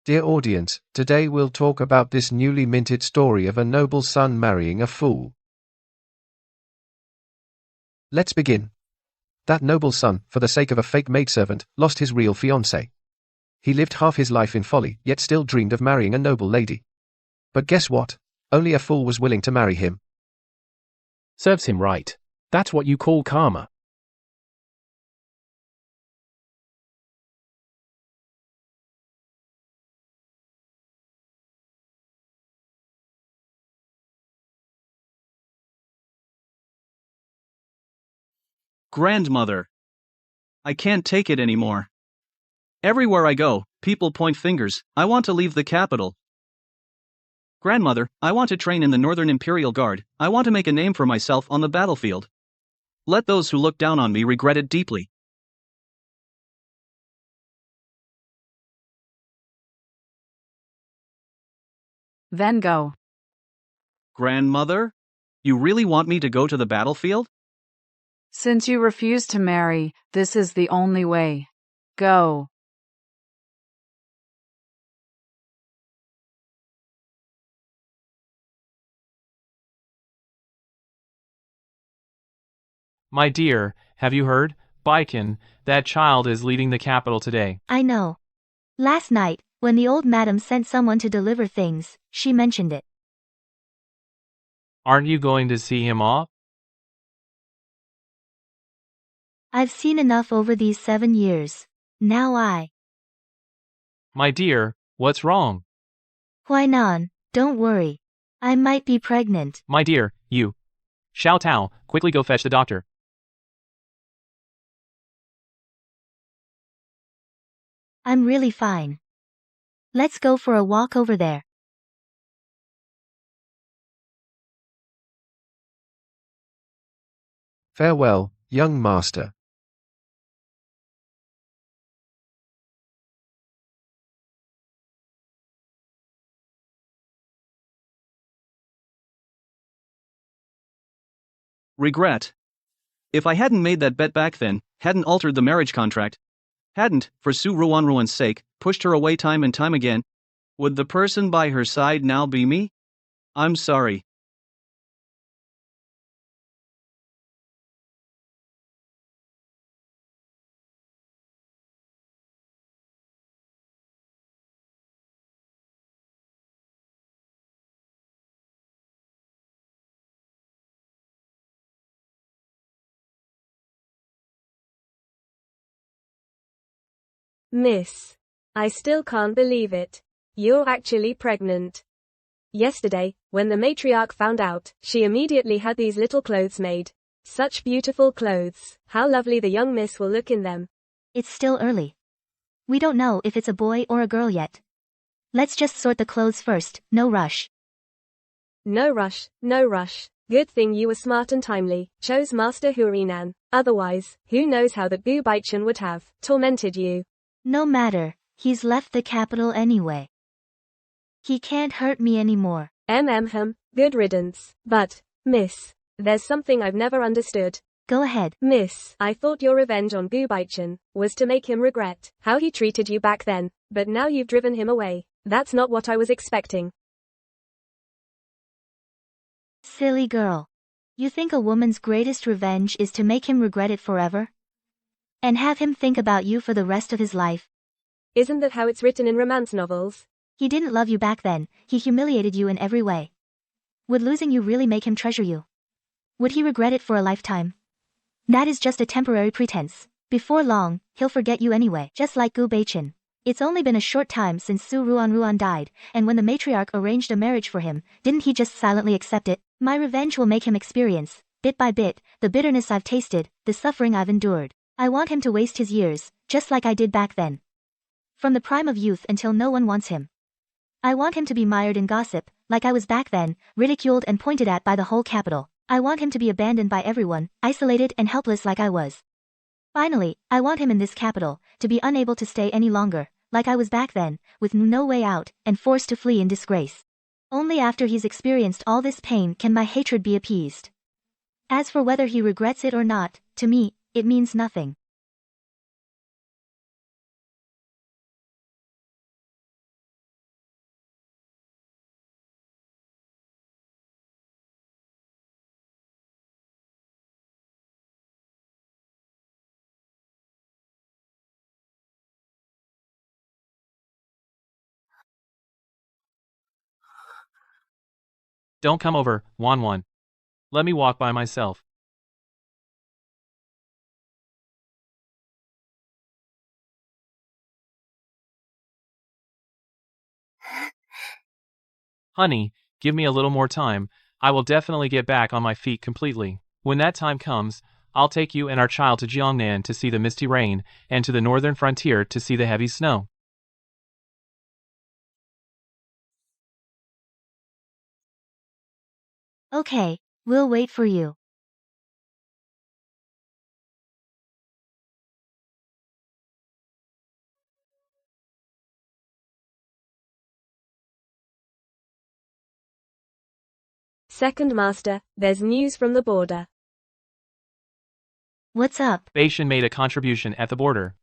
Dear audience, today we'll talk about this newly minted story of a noble son marrying a fool. Let's begin. That noble son, for the sake of a fake maidservant, lost his real fiancée. He lived half his life in folly, yet still dreamed of marrying a noble lady. But guess what? Only a fool was willing to marry him. Serves him right. That's what you call karma. Grandmother. I can't take it anymore. Everywhere I go, people point fingers. I want to leave the capital. Grandmother, I want to train in the Northern Imperial Guard. I want to make a name for myself on the battlefield. Let those who look down on me regret it deeply. Then go. Grandmother? You really want me to go to the battlefield? Since you refuse to marry, this is the only way. Go. My dear, have you heard? Baiken, that child is leaving the capital today. I know. Last night, when the old madam sent someone to deliver things, she mentioned it. Aren't you going to see him off? I've seen enough over these 7 years. Now My dear, what's wrong? Huainan, don't worry. I might be pregnant. My dear, you. Xiao Tao, quickly go fetch the doctor. I'm really fine. Let's go for a walk over there. Farewell, young master. Regret. If I hadn't made that bet back then, hadn't altered the marriage contract, hadn't, for Su Ruan's sake, pushed her away time and time again, would the person by her side now be me? I'm sorry. Miss. I still can't believe it. You're actually pregnant. Yesterday, when the matriarch found out, she immediately had these little clothes made. Such beautiful clothes. How lovely the young miss will look in them. It's still early. We don't know if it's a boy or a girl yet. Let's just sort the clothes first, no rush. No rush, no rush. Good thing you were smart and timely, chose Master Hurinan. Otherwise, who knows how the Gubaichan would have tormented you. No matter, he's left the capital anyway. He can't hurt me anymore. Good riddance. But, miss, there's something I've never understood. Go ahead. Miss, I thought your revenge on Gubaichan was to make him regret how he treated you back then, but now you've driven him away. That's not what I was expecting. Silly girl. You think a woman's greatest revenge is to make him regret it forever? And have him think about you for the rest of his life? Isn't that how it's written in romance novels? He didn't love you back then, he humiliated you in every way. Would losing you really make him treasure you? Would he regret it for a lifetime? That is just a temporary pretense. Before long, he'll forget you anyway, just like Gubaichan. It's only been a short time since Su Ruan died, and when the matriarch arranged a marriage for him, didn't he just silently accept it? My revenge will make him experience, bit by bit, the bitterness I've tasted, the suffering I've endured. I want him to waste his years, just like I did back then. From the prime of youth until no one wants him. I want him to be mired in gossip, like I was back then, ridiculed and pointed at by the whole capital. I want him to be abandoned by everyone, isolated and helpless like I was. Finally, I want him in this capital, to be unable to stay any longer, like I was back then, with no way out, and forced to flee in disgrace. Only after he's experienced all this pain can my hatred be appeased. As for whether he regrets it or not, to me, it means nothing. Don't come over, Wan. Let me walk by myself. Honey, give me a little more time. I will definitely get back on my feet completely. When that time comes, I'll take you and our child to Jiangnan to see the misty rain, and to the northern frontier to see the heavy snow. Okay, we'll wait for you. Second Master, there's news from the border. What's up? Baishan made a contribution at the border.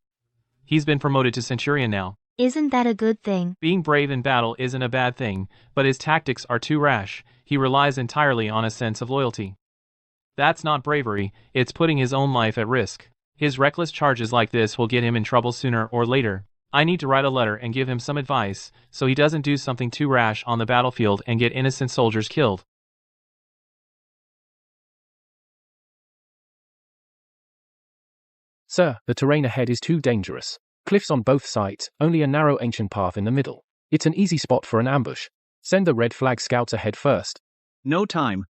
He's been promoted to Centurion now. Isn't that a good thing? Being brave in battle isn't a bad thing, but his tactics are too rash. He relies entirely on a sense of loyalty. That's not bravery, it's putting his own life at risk. His reckless charges like this will get him in trouble sooner or later. I need to write a letter and give him some advice, so he doesn't do something too rash on the battlefield and get innocent soldiers killed. Sir, the terrain ahead is too dangerous. Cliffs on both sides, only a narrow ancient path in the middle. It's an easy spot for an ambush. Send the red flag scouts ahead first. No time.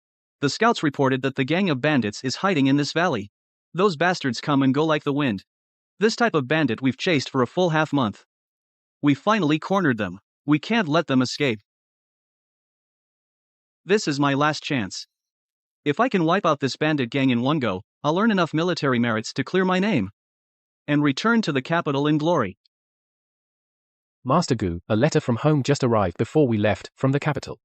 The scouts reported that the gang of bandits is hiding in this valley. Those bastards come and go like the wind. This type of bandit we've chased for a full half-month. We finally cornered them. We can't let them escape. This is my last chance. If I can wipe out this bandit gang in one go, I'll earn enough military merits to clear my name and return to the capital in glory. Master Gu, a letter from home just arrived before we left from the capital.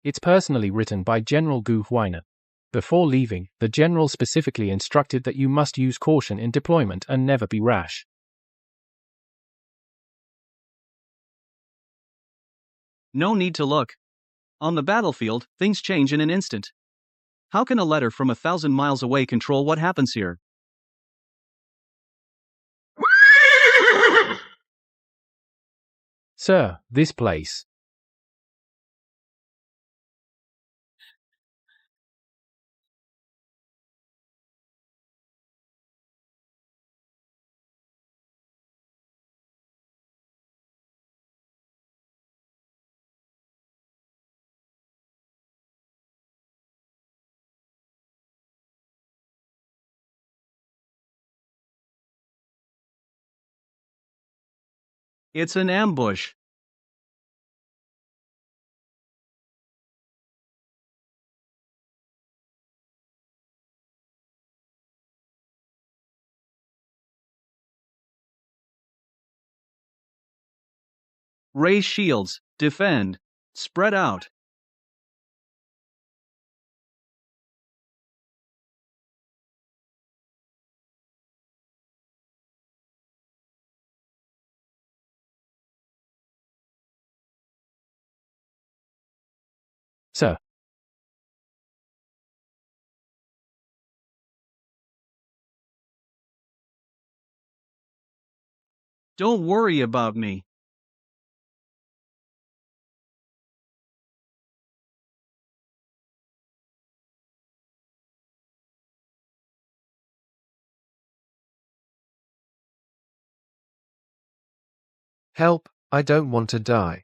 It's personally written by General Gu Huainan. Before leaving, the general specifically instructed that you must use caution in deployment and never be rash. No need to look. On the battlefield, things change in an instant. How can a letter from 1,000 miles away control what happens here? Sir, this place. It's an ambush. Raise shields, defend, spread out. Sir. Don't worry about me. Help, I don't want to die.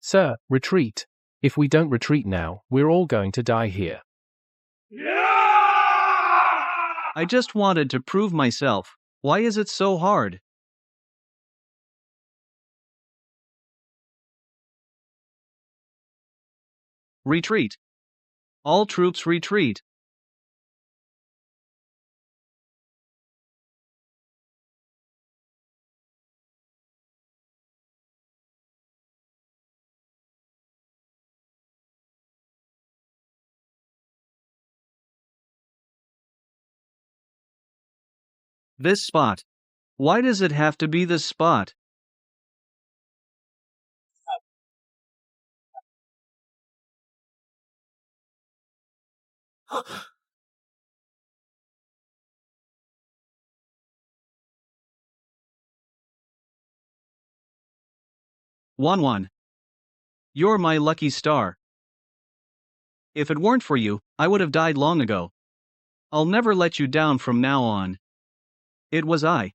Sir, retreat. If we don't retreat now, we're all going to die here. I just wanted to prove myself. Why is it so hard? Retreat. All troops retreat. This spot. Why does it have to be this spot? One. You're my lucky star. If it weren't for you, I would have died long ago. I'll never let you down from now on. It was I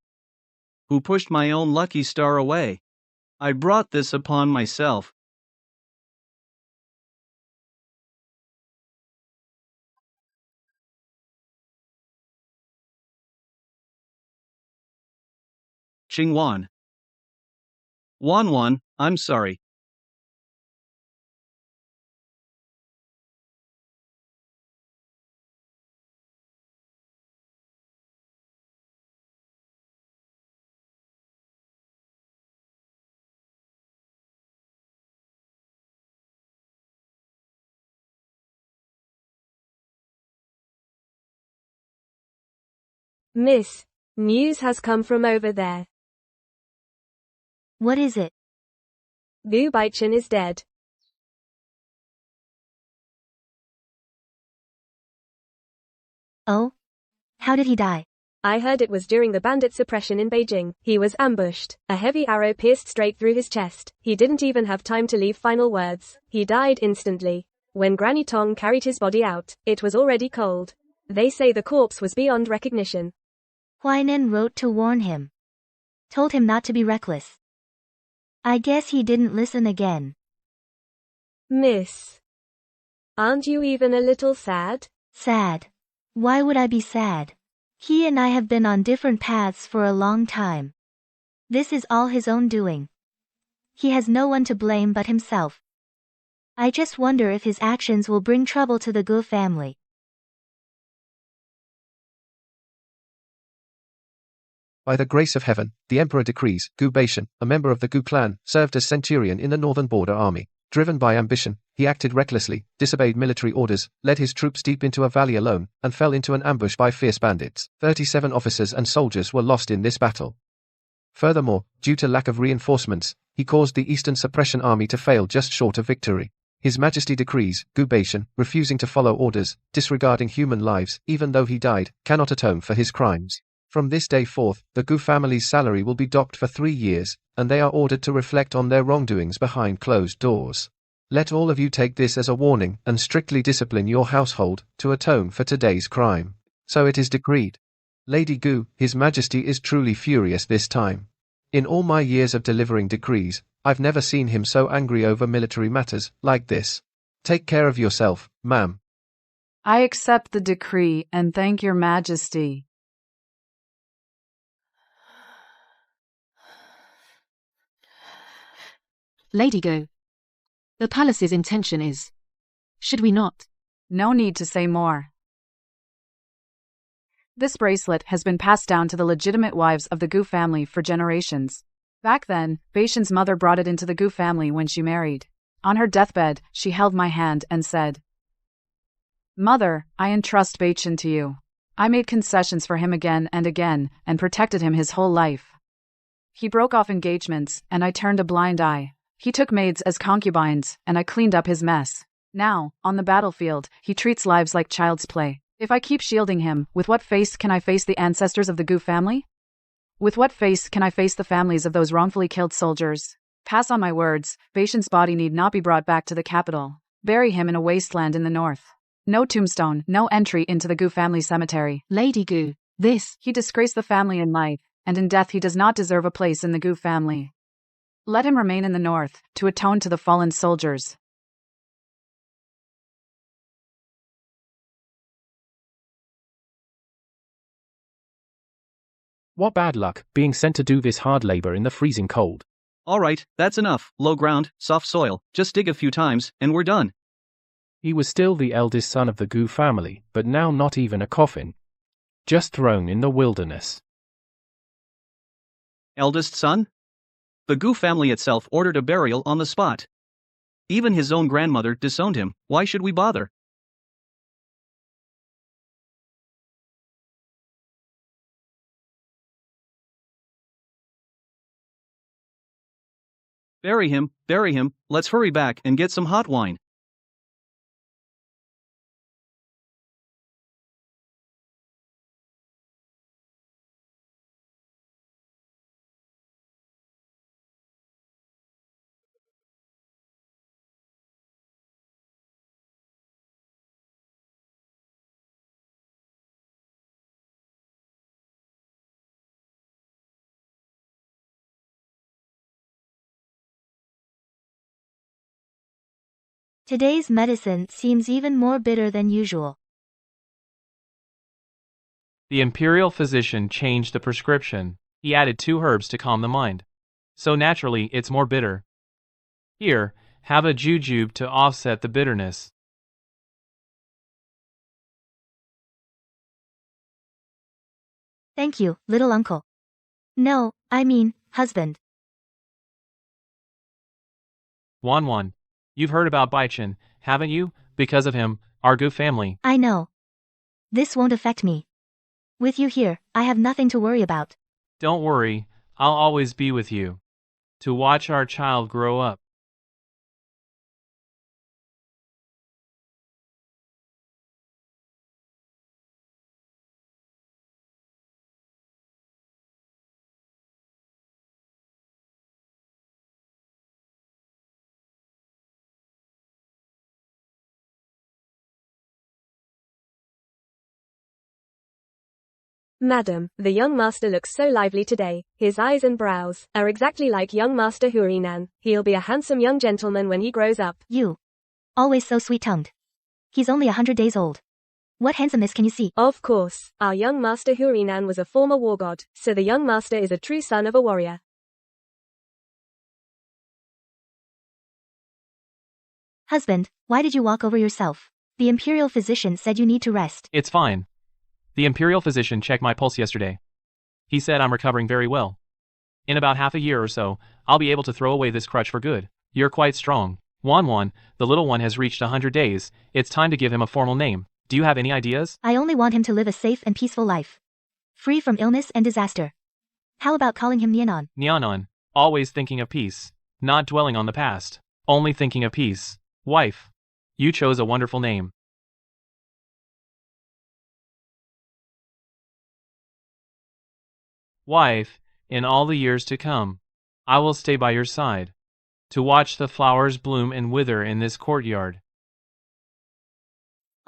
who pushed my own lucky star away. I brought this upon myself. Xingwan. Wan, I'm sorry. Miss, news has come from over there. What is it? Gu Baichen is dead. Oh? How did he die? I heard it was during the bandit suppression in Beijing. He was ambushed. A heavy arrow pierced straight through his chest. He didn't even have time to leave final words. He died instantly. When Granny Tong carried his body out, it was already cold. They say the corpse was beyond recognition. Huainan wrote to warn him. Told him not to be reckless. I guess he didn't listen again. Miss, aren't you even a little sad? Sad. Why would I be sad? He and I have been on different paths for a long time. This is all his own doing. He has no one to blame but himself. I just wonder if his actions will bring trouble to the Gu family. By the grace of heaven, the emperor decrees, Gu Baishan, a member of the Gu clan, served as centurion in the northern border army. Driven by ambition, he acted recklessly, disobeyed military orders, led his troops deep into a valley alone, and fell into an ambush by fierce bandits. 37 officers and soldiers were lost in this battle. Furthermore, due to lack of reinforcements, he caused the Eastern Suppression Army to fail just short of victory. His Majesty decrees, Gu Baishan, refusing to follow orders, disregarding human lives, even though he died, cannot atone for his crimes. From this day forth, the Gu family's salary will be docked for 3 years, and they are ordered to reflect on their wrongdoings behind closed doors. Let all of you take this as a warning and strictly discipline your household to atone for today's crime. So it is decreed. Lady Gu, His Majesty is truly furious this time. In all my years of delivering decrees, I've never seen him so angry over military matters like this. Take care of yourself, ma'am. I accept the decree and thank your majesty. Lady Go. The palace's intention is. Should we not? No need to say more. This bracelet has been passed down to the legitimate wives of the Gu family for generations. Back then, Baishan's mother brought it into the Gu family when she married. On her deathbed, she held my hand and said, "Mother, I entrust Baishan to you." I made concessions for him again and protected him his whole life. He broke off engagements, and I turned a blind eye. He took maids as concubines, and I cleaned up his mess. Now, on the battlefield, he treats lives like child's play. If I keep shielding him, with what face can I face the ancestors of the Gu family? With what face can I face the families of those wrongfully killed soldiers? Pass on my words, Baishan's body need not be brought back to the capital. Bury him in a wasteland in the north. No tombstone, no entry into the Gu family cemetery. Lady Gu, this. He disgraced the family in life, and in death he does not deserve a place in the Gu family. Let him remain in the north, to atone to the fallen soldiers. What bad luck, being sent to do this hard labor in the freezing cold. Alright, that's enough. Low ground, soft soil, just dig a few times, and we're done. He was still the eldest son of the Gu family, but now not even a coffin. Just thrown in the wilderness. Eldest son? The Gu family itself ordered a burial on the spot. Even his own grandmother disowned him. Why should we bother? Bury him, let's hurry back and get some hot wine. Today's medicine seems even more bitter than usual. The imperial physician changed the prescription. He added 2 herbs to calm the mind. So naturally, it's more bitter. Here, have a jujube to offset the bitterness. Thank you, little uncle. No, I mean, husband. Wanwan, you've heard about Baichan, haven't you? Because of him, our Gu family. I know. This won't affect me. With you here, I have nothing to worry about. Don't worry, I'll always be with you. To watch our child grow up. Madam, the young master looks so lively today. His eyes and brows are exactly like young Master Hurinan. He'll be a handsome young gentleman when he grows up. You. Always so sweet-tongued. He's only 100 days old. What handsomeness can you see? Of course, our young Master Hurinan was a former war god, so the young master is a true son of a warrior. Husband, why did you walk over yourself? The imperial physician said you need to rest. It's fine. The imperial physician checked my pulse yesterday. He said I'm recovering very well. In about half a year or so, I'll be able to throw away this crutch for good. You're quite strong. Wanwan, the little one has reached 100 days. It's time to give him a formal name. Do you have any ideas? I only want him to live a safe and peaceful life. Free from illness and disaster. How about calling him Nyanon? Nyanon, always thinking of peace. Not dwelling on the past. Only thinking of peace. Wife. You chose a wonderful name. Wife, in all the years to come, I will stay by your side, to watch the flowers bloom and wither in this courtyard.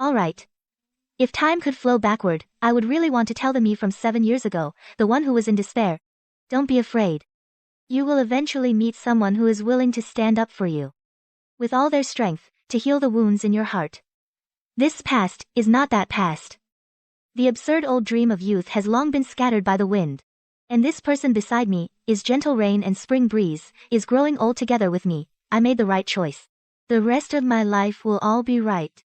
All right. If time could flow backward, I would really want to tell the me from 7 years ago, the one who was in despair. Don't be afraid. You will eventually meet someone who is willing to stand up for you. With all their strength, to heal the wounds in your heart. This past is not that past. The absurd old dream of youth has long been scattered by the wind. And this person beside me, is gentle rain and spring breeze, is growing old together with me. I made the right choice. The rest of my life will all be right.